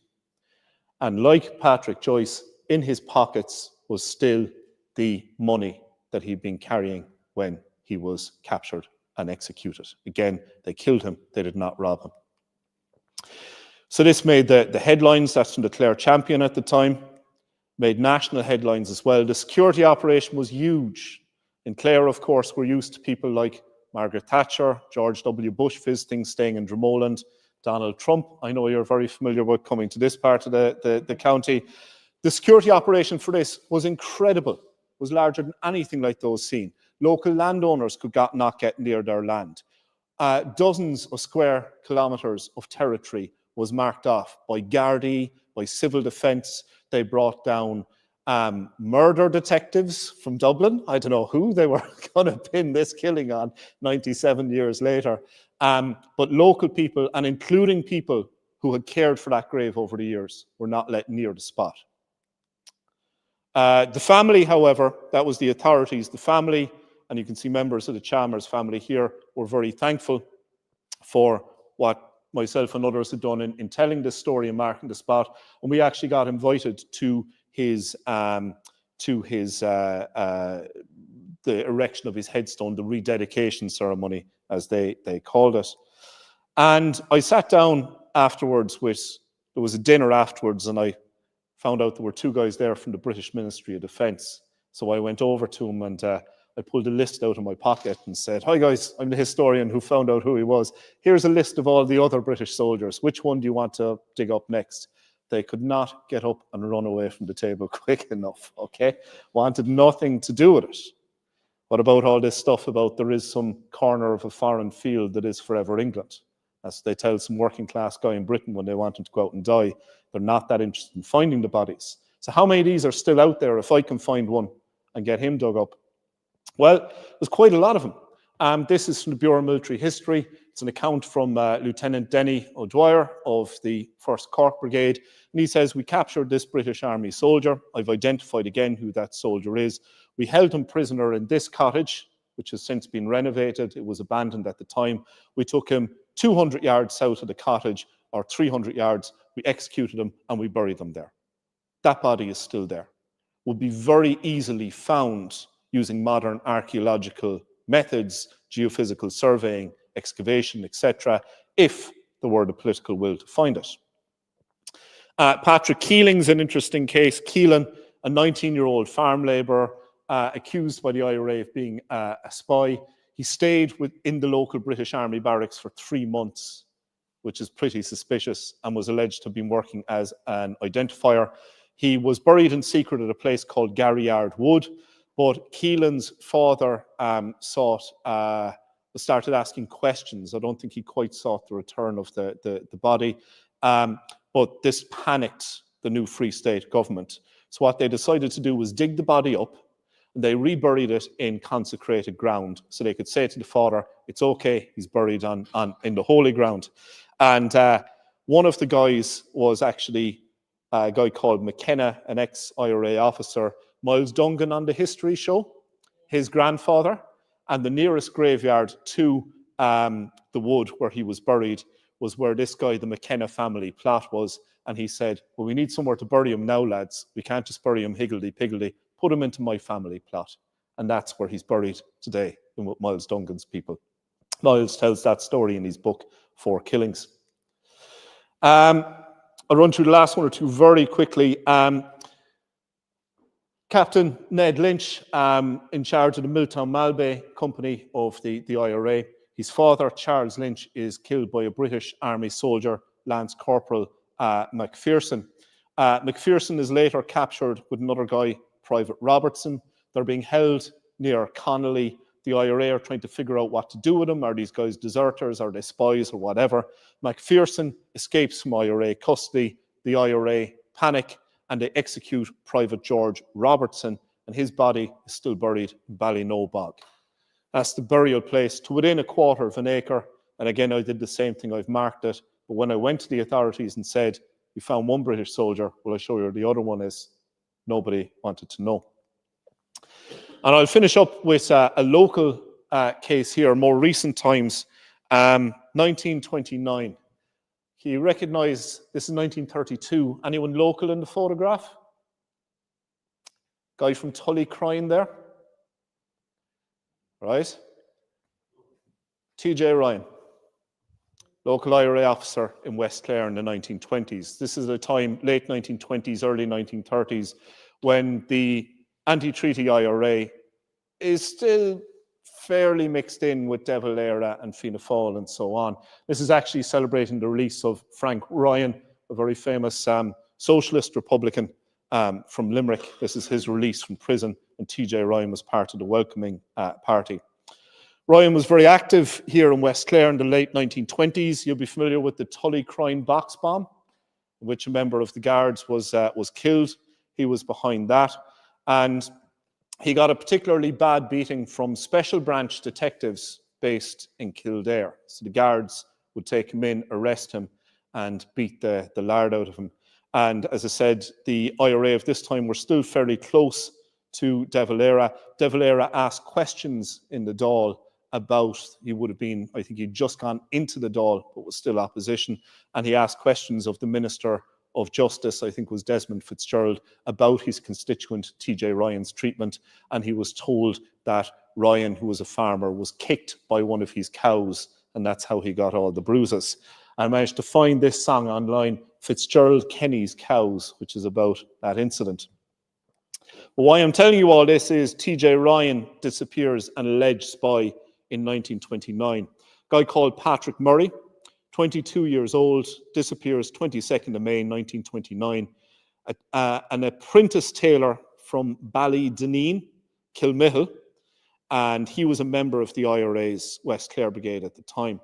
And like Patrick Joyce, in his pockets was still the money that he'd been carrying when he was captured and executed. Again, they killed him, they did not rob him. So this made the headlines. That's from the Clare Champion at the time. Made national headlines as well. The security operation was huge. In Clare, of course, we're used to people like Margaret Thatcher, George W. Bush visiting, staying in Dromoland, Donald Trump. I know you're very familiar with coming to this part of the county. The security operation for this was incredible. It was larger than anything like those seen. Local landowners could not get near their land. Dozens of square kilometres of territory was marked off by Gardaí, by civil defence. They brought down murder detectives from Dublin. I don't know who they were going to pin this killing on 97 years later. But local people, and including people who had cared for that grave over the years, were not let near the spot. The family, however, that was the authorities. The family, and you can see members of the Chalmers family here, were very thankful for what myself and others had done in telling this story and marking the spot. And we actually got invited to the erection of his headstone, the rededication ceremony, as they called it. And I sat down afterwards there was a dinner afterwards, and I found out there were two guys there from the British Ministry of Defence. So I went over to him and I pulled a list out of my pocket and said, hi guys, I'm the historian who found out who he was. Here's a list of all the other British soldiers. Which one do you want to dig up next? They could not get up and run away from the table quick enough, okay? Wanted nothing to do with it. What about all this stuff about there is some corner of a foreign field that is forever England? As they tell some working class guy in Britain when they want him to go out and die, they're not that interested in finding the bodies. So how many of these are still out there if I can find one and get him dug up? Well, there's quite a lot of them. This is from the Bureau of Military History. It's an account from Lieutenant Denny O'Dwyer of the 1st Cork Brigade. And he says, we captured this British Army soldier. I've identified again who that soldier is. We held him prisoner in this cottage, which has since been renovated. It was abandoned at the time. We took him 200 yards south of the cottage, or 300 yards. We executed him and we buried him there. That body is still there. Will be very easily found using modern archaeological methods, geophysical surveying, excavation, etc., if there were the political will to find it. Patrick Keeling's an interesting case. Keelan, a 19-year-old farm labourer, accused by the IRA of being a spy. He stayed in the local British Army barracks for 3 months, which is pretty suspicious, and was alleged to have been working as an identifier. He was buried in secret at a place called Garryard Wood, but Keelan's father started asking questions. I don't think he quite sought the return of the body, but this panicked the new Free State government. So what they decided to do was dig the body up And they reburied it in consecrated ground. So they could say to the father, it's okay, he's buried in the holy ground. And one of the guys was actually a guy called McKenna, an ex-IRA officer, Miles Dungan on the History Show, his grandfather. And the nearest graveyard to the wood where he was buried was where this guy, the McKenna family plot was. And he said, well, we need somewhere to bury him now, lads. We can't just bury him higgledy-piggledy. Put him into my family plot. And that's where he's buried today, with Miles Dungan's people. Miles tells that story in his book, Four Killings. I'll run through the last one or two very quickly. Captain Ned Lynch, in charge of the Milltown Malbay Company of the IRA. His father, Charles Lynch, is killed by a British Army soldier, Lance Corporal Macpherson. Macpherson is later captured with another guy, Private Robertson. They're being held near Connolly. The IRA are trying to figure out what to do with them. Are these guys deserters? Are they spies or whatever? Macpherson escapes from IRA custody. The IRA panic and they execute Private George Robertson, and his body is still buried in Ballynobog. That's the burial place to within a quarter of an acre. And again, I did the same thing. I've marked it. But when I went to the authorities and said, we found one British soldier, will I show you where the other one is? Nobody wanted to know. And I'll finish up with a local case here, more recent times, 1929. Can you recognise this is 1932? Anyone local in the photograph? Guy from Tully crying there? Right? TJ Ryan, local IRA officer in West Clare in the 1920s. This is a time, late 1920s, early 1930s, when the anti-treaty IRA is still fairly mixed in with De Valera and Fianna Fáil and so on. This is actually celebrating the release of Frank Ryan, a very famous socialist Republican from Limerick. This is his release from prison, and TJ Ryan was part of the welcoming party. Ryan was very active here in West Clare in the late 1920s. You'll be familiar with the Tully Crine box bomb, in which a member of the Guards was killed. He was behind that. And he got a particularly bad beating from special branch detectives based in Kildare. So the Guards would take him in, arrest him, and beat the lard out of him. And as I said, the IRA of this time were still fairly close to De Valera. De Valera asked questions in the Dáil about, he would have been, I think he'd just gone into the Dáil, but was still opposition. And he asked questions of the Minister of Justice, I think was Desmond Fitzgerald, about his constituent TJ Ryan's treatment. And he was told that Ryan, who was a farmer, was kicked by one of his cows, and that's how he got all the bruises. I managed to find this song online, Fitzgerald Kenny's Cows, which is about that incident. But why I'm telling you all this is TJ Ryan disappears an alleged spy in 1929. A guy called Patrick Murray, 22 years old, disappears 22nd of May 1929. An apprentice tailor from Ballyduneen, Kilmichael, and he was a member of the IRA's West Clare Brigade at the time.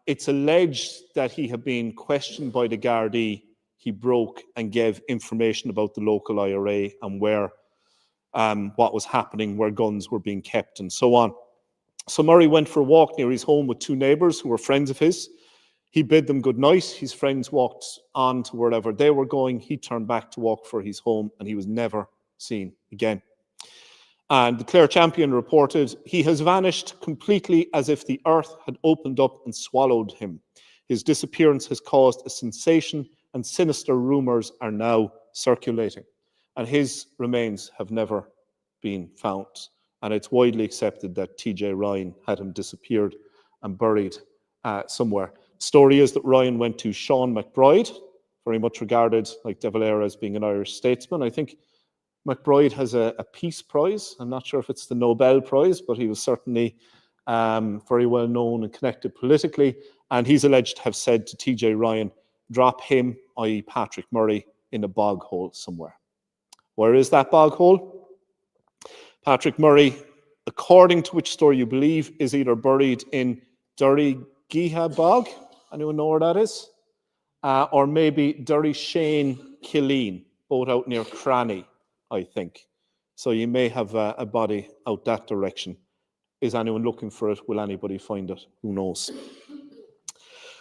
It's alleged that he had been questioned by the Gardaí. He broke and gave information about the local IRA and where what was happening, where guns were being kept, and so on. So Murray went for a walk near his home with two neighbours who were friends of his. He bid them good night. His friends walked on to wherever they were going. He turned back to walk for his home, and he was never seen again. And the Clare Champion reported, he has vanished completely as if the earth had opened up and swallowed him. His disappearance has caused a sensation, and sinister rumours are now circulating. And his remains have never been found. And it's widely accepted that TJ Ryan had him disappeared and buried somewhere. The story is that Ryan went to Sean MacBride, very much regarded like De Valera as being an Irish statesman. I think MacBride has a Peace Prize. I'm not sure if it's the Nobel Prize, but he was certainly very well known and connected politically. And he's alleged to have said to TJ Ryan, drop him, i.e. Patrick Murray, in a bog hole somewhere. Where is that bog hole? Patrick Murray, according to which story you believe, is either buried in Durrygeha Bog, anyone know where that is? Or maybe Durryshane Killeen, both out near Cranny, I think. So you may have a body out that direction. Is anyone looking for it? Will anybody find it? Who knows?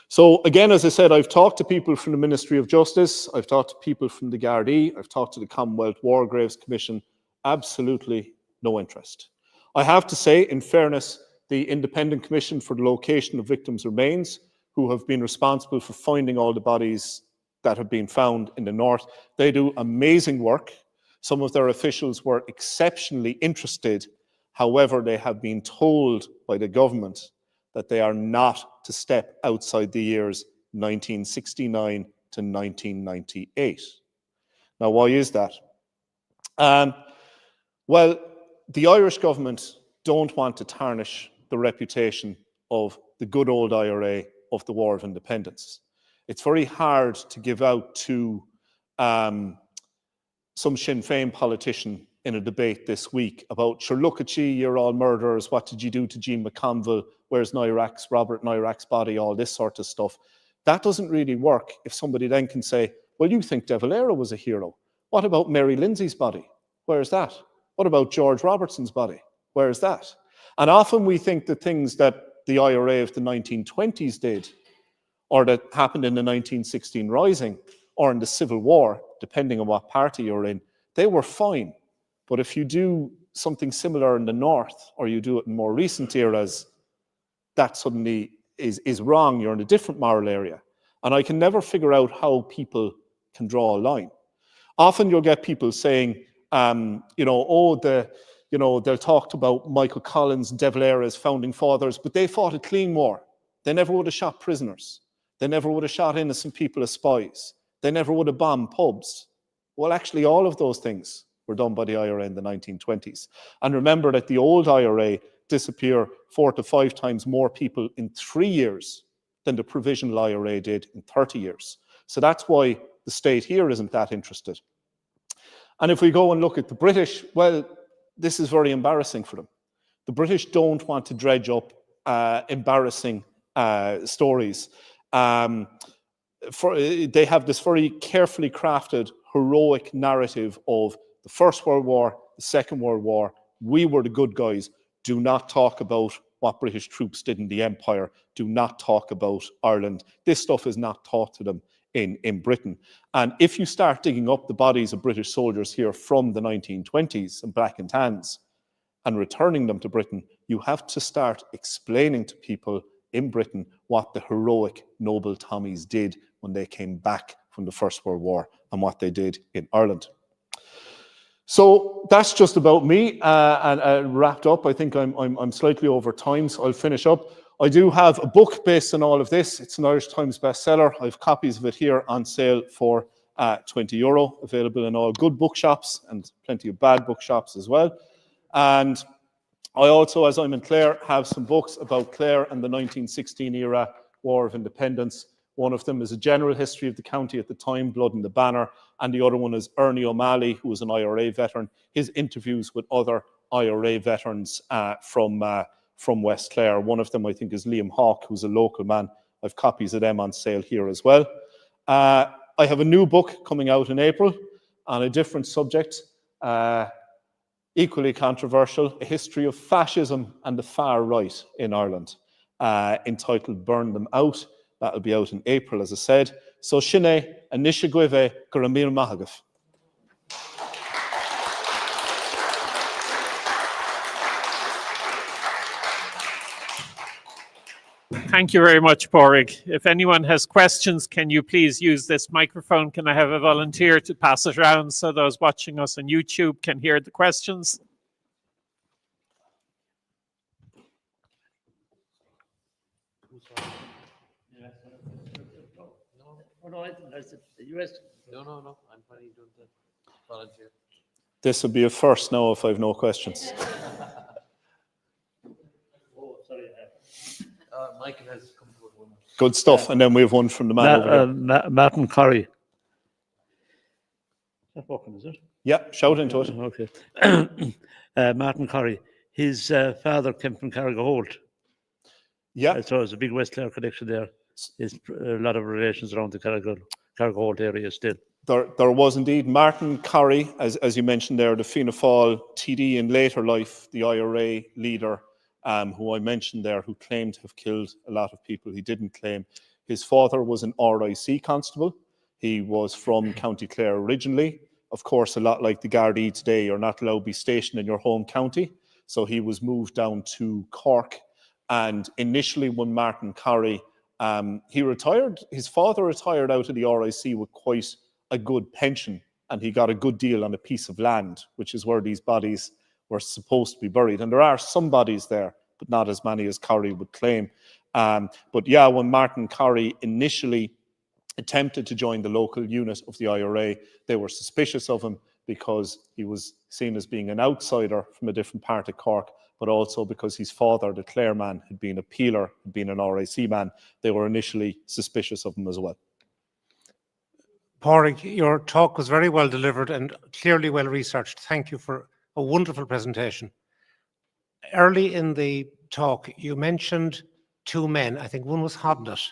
So again, as I said, I've talked to people from the Ministry of Justice. I've talked to people from the Gardaí. I've talked to the Commonwealth War Graves Commission. Absolutely no interest. I have to say, in fairness, the Independent Commission for the Location of Victims' Remains, who have been responsible for finding all the bodies that have been found in the north, they do amazing work. Some of their officials were exceptionally interested. However, they have been told by the government that they are not to step outside the years 1969 to 1998. Now, why is that? Well, the Irish government don't want to tarnish the reputation of the good old IRA of the War of Independence. It's very hard to give out to some Sinn Féin politician in a debate this week about, sure, look at you, you're all murderers, what did you do to Jean McConville, where's Robert Nairac's body, all this sort of stuff. That doesn't really work if somebody then can say, well, you think De Valera was a hero. What about Mary Lindsay's body? Where's that? What about George Robertson's body? Where's that? And often we think the things that the IRA of the 1920s did, or that happened in the 1916 Rising, or in the Civil War, depending on what party you're in, they were fine. But if you do something similar in the north, or you do it in more recent eras, that suddenly is wrong. You're in a different moral area. And I can never figure out how people can draw a line. Often you'll get people saying, they'll talk about Michael Collins and De Valera's founding fathers, but they fought a clean war. They never would have shot prisoners. They never would have shot innocent people as spies. They never would have bombed pubs. Well, actually, all of those things were done by the IRA in the 1920s. And remember that the old IRA disappear 4 to 5 times more people in 3 years than the provisional IRA did in 30 years. So that's why the state here isn't that interested. And if we go and look at the British, well, this is very embarrassing for them. The British don't want to dredge up embarrassing stories. They have this very carefully crafted, heroic narrative of the First World War, the Second World War. We were the good guys. Do not talk about what British troops did in the Empire. Do not talk about Ireland. This stuff is not taught to them in Britain. And if you start digging up the bodies of British soldiers here from the 1920s and black and tans and returning them to Britain, you have to start explaining to people in Britain what the heroic noble Tommies did when they came back from the First World War and what they did in Ireland. So that's just about me and wrapped up. I think I'm slightly over time, so I'll finish up. I do have a book based on all of this. It's an Irish Times bestseller. I have copies of it here on sale for €20, available in all good bookshops and plenty of bad bookshops as well. And I also, as I'm in Clare, have some books about Clare and the 1916 era War of Independence. One of them is a general history of the county at the time, Blood and the Banner, and the other one is Ernie O'Malley, who was an IRA veteran, his interviews with other IRA veterans from West Clare. One of them, I think, is Liam Hawke, who's a local man. I've copies of them on sale here as well. I have a new book coming out in April on a different subject, equally controversial, a history of fascism and the far right in Ireland, entitled Burn Them Out. That'll be out in April, as I said. So, Shine, Anisha Guive, Guramir Mahagaf.
Thank you very much, Pádraig. If anyone has questions, can you please use this microphone? Can I have a volunteer to pass it around so those watching us on YouTube can hear the questions?
No. I'm planning to do the volunteer.
This will be a first now if I have no questions.
Michael has come forward one.
Good stuff. And then we have one from the man over here.
Martin Corry. Is that working, is it?
Yeah, shout into it.
Okay. Martin Corry. His father came from Carrigaholt.
Yeah.
So there's a big West Clare connection there. There's a lot of relations around the Carrigaholt area still.
There was indeed Martin Corry, as you mentioned there, the Fianna Fáil TD in later life, the IRA leader, who I mentioned there, who claimed to have killed a lot of people. He didn't claim. His father was an RIC constable. He was from County Clare originally. Of course, a lot like the Gardaí today, you're not allowed to be stationed in your home county. So he was moved down to Cork. And initially when Martin Corry, he retired, his father retired out of the RIC with quite a good pension, and he got a good deal on a piece of land, which is where these bodies were supposed to be buried. And there are some bodies there, but not as many as Corry would claim. But yeah, when Martin Corry initially attempted to join the local unit of the IRA, they were suspicious of him because he was seen as being an outsider from a different part of Cork, but also because his father, the Clare man, had been a peeler, had been an RIC man. They were initially suspicious of him as well.
Pádraig, your talk was very well delivered and clearly well researched. Thank you for a wonderful presentation. Early in the talk, you mentioned two men. I think one was Hodnett,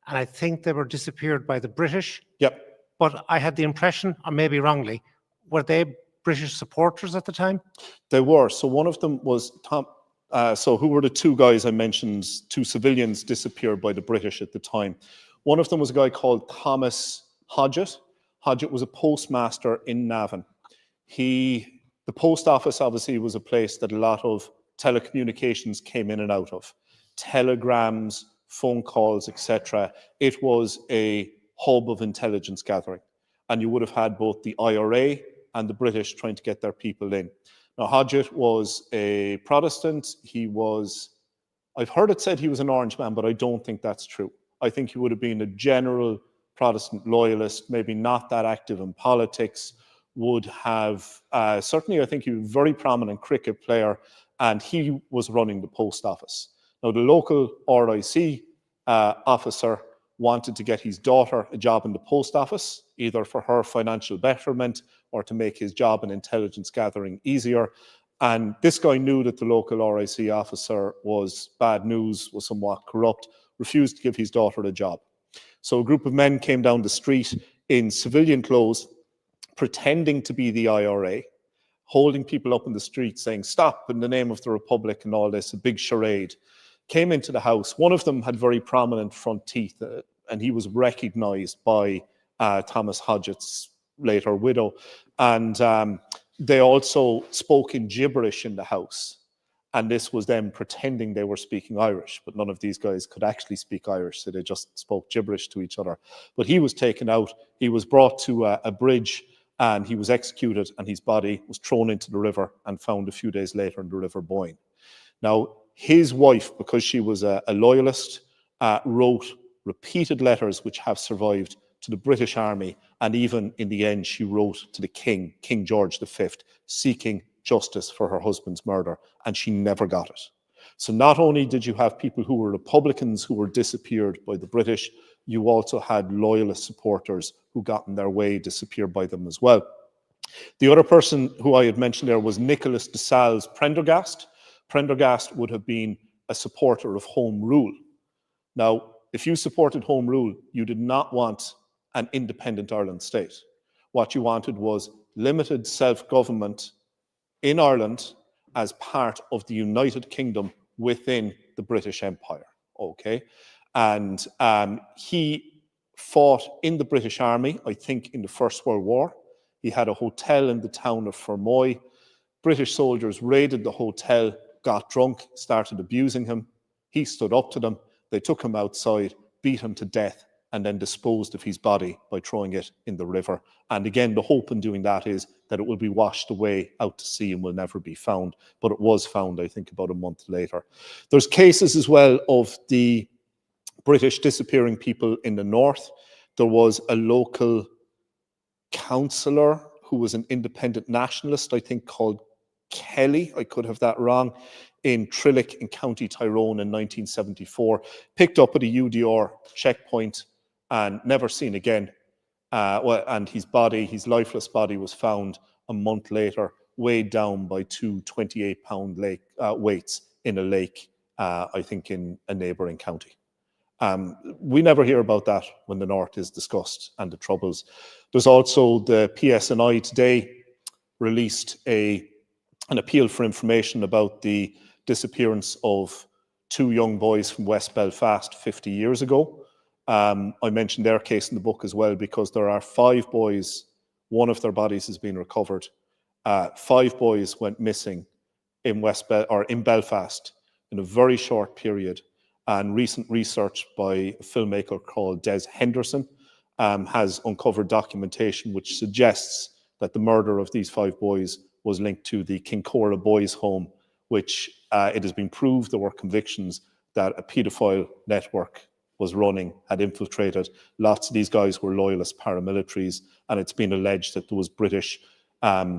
and I think they were disappeared by the British.
Yep.
But I had the impression, or maybe wrongly, were they British supporters at the time?
They were. So one of them was Tom. So who were the two guys I mentioned? Two civilians disappeared by the British at the time. One of them was a guy called Thomas Hodgett. Hodgett was a postmaster in Navan. The post office obviously was a place that a lot of telecommunications came in and out of. Telegrams, phone calls, etc. It was a hub of intelligence gathering. And you would have had both the IRA and the British trying to get their people in. Now, Hodgett was a Protestant. I've heard it said he was an Orange man, but I don't think that's true. I think he would have been a general Protestant loyalist, maybe not that active in politics, would have, certainly I think he was a very prominent cricket player, and he was running the post office. Now, the local RIC officer wanted to get his daughter a job in the post office, either for her financial betterment or to make his job in intelligence gathering easier. And this guy knew that the local RIC officer was bad news, was somewhat corrupt, refused to give his daughter a job. So a group of men came down the street in civilian clothes, pretending to be the IRA, holding people up in the street saying, "Stop in the name of the Republic," and all this, a big charade. Came into the house. One of them had very prominent front teeth, and he was recognised by Thomas Hodgett's later widow. And they also spoke in gibberish in the house. And this was them pretending they were speaking Irish, but none of these guys could actually speak Irish, so they just spoke gibberish to each other. But he was taken out. He was brought to a bridge, and he was executed, and his body was thrown into the river and found a few days later in the River Boyne. Now, his wife, because she was a loyalist, wrote repeated letters which have survived to the British Army, and even in the end she wrote to the King, King George V, seeking justice for her husband's murder, and she never got it. So not only did you have people who were Republicans who were disappeared by the British, you also had loyalist supporters who got in their way disappeared by them as well. The other person who I had mentioned there was Nicholas de Salles Prendergast. Prendergast would have been a supporter of Home Rule. Now, if you supported Home Rule, you did not want an independent Ireland state. What you wanted was limited self-government in Ireland as part of the United Kingdom within the British Empire, okay? And he fought in the British Army, I think in the First World War. He had a hotel in the town of Fermoy. British soldiers raided the hotel, got drunk, started abusing him. He stood up to them. They took him outside, beat him to death, and then disposed of his body by throwing it in the river. And again, the hope in doing that is that it will be washed away out to sea and will never be found. But it was found, I think, about a month later. There's cases as well of the British disappearing people in the north. There was a local councillor who was an independent nationalist, I think called Kelly, I could have that wrong, in Trillick in County Tyrone in 1974, picked up at a UDR checkpoint and never seen again. And his body, his lifeless body, was found a month later, weighed down by two 28-pound weights in a lake, I think in a neighbouring county. We never hear about that when the North is discussed and the Troubles. There's also the PSNI today released an appeal for information about the disappearance of 2 young boys from West Belfast 50 years ago. I mentioned their case in the book as well, because there are 5 boys, one of their bodies has been recovered. 5 boys went missing in Belfast in a very short period. And recent research by a filmmaker called Des Henderson has uncovered documentation which suggests that the murder of these 5 boys was linked to the Kincora Boys Home, which it has been proved there were convictions that a paedophile network was running, had infiltrated. Lots of these guys were loyalist paramilitaries, and it's been alleged that there was British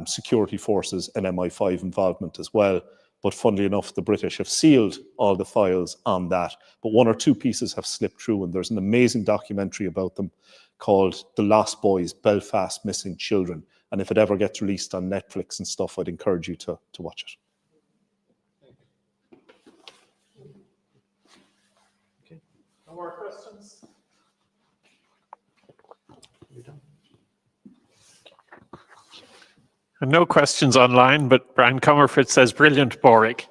security forces and MI5 involvement as well. But funnily enough, the British have sealed all the files on that. But 1 or 2 pieces have slipped through, and there's an amazing documentary about them called The Lost Boys, Belfast Missing Children. And if it ever gets released on Netflix and stuff, I'd encourage you to watch it.
Okay. No more questions? And no questions online, but Brian Comerford says, brilliant, Pádraig.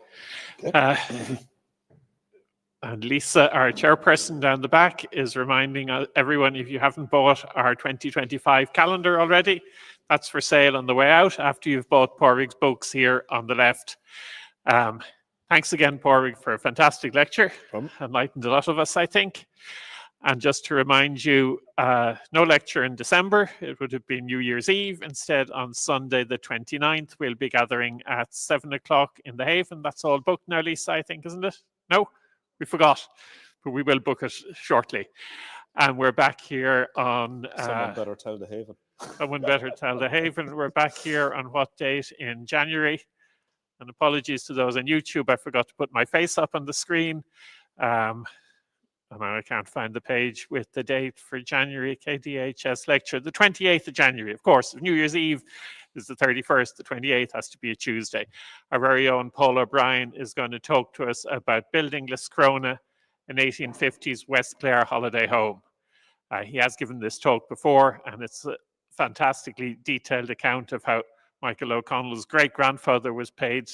And Lisa, our chairperson down the back, is reminding everyone, if you haven't bought our 2025 calendar already, that's for sale on the way out after you've bought Pádraig's books here on the left. Thanks again, Pádraig, for a fantastic lecture. Enlightened a lot of us, I think. And just to remind you, no lecture in December. It would have been New Year's Eve. Instead, on Sunday the 29th, we'll be gathering at 7 o'clock in the Haven. That's all booked now, Lisa, I think, isn't it? No? We forgot, but we will book it shortly. And we're back here on...
Someone better tell the Haven.
Someone better tell the Haven. We're back here on what date in January? And apologies to those on YouTube, I forgot to put my face up on the screen. I can't find the page with the date for January KDHS lecture. The 28th of January, of course. New Year's Eve is the 31st. The 28th has to be a Tuesday. Our very own Paul O'Brien is going to talk to us about building Liscrona, an 1850s West Clare holiday home. He has given this talk before, and it's a fantastically detailed account of how Michael O'Connell's great-grandfather was paid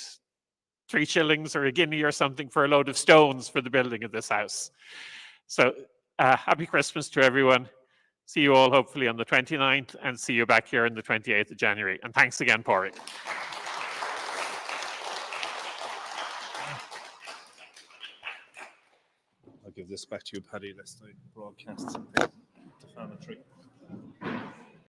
3 shillings or a guinea or something for a load of stones for the building of this house. So happy Christmas to everyone. See you all hopefully on the 29th, and see you back here on the 28th of January. And thanks again, Pádraig.
I'll give this back to you, Paddy, lest I broadcast something defamatory.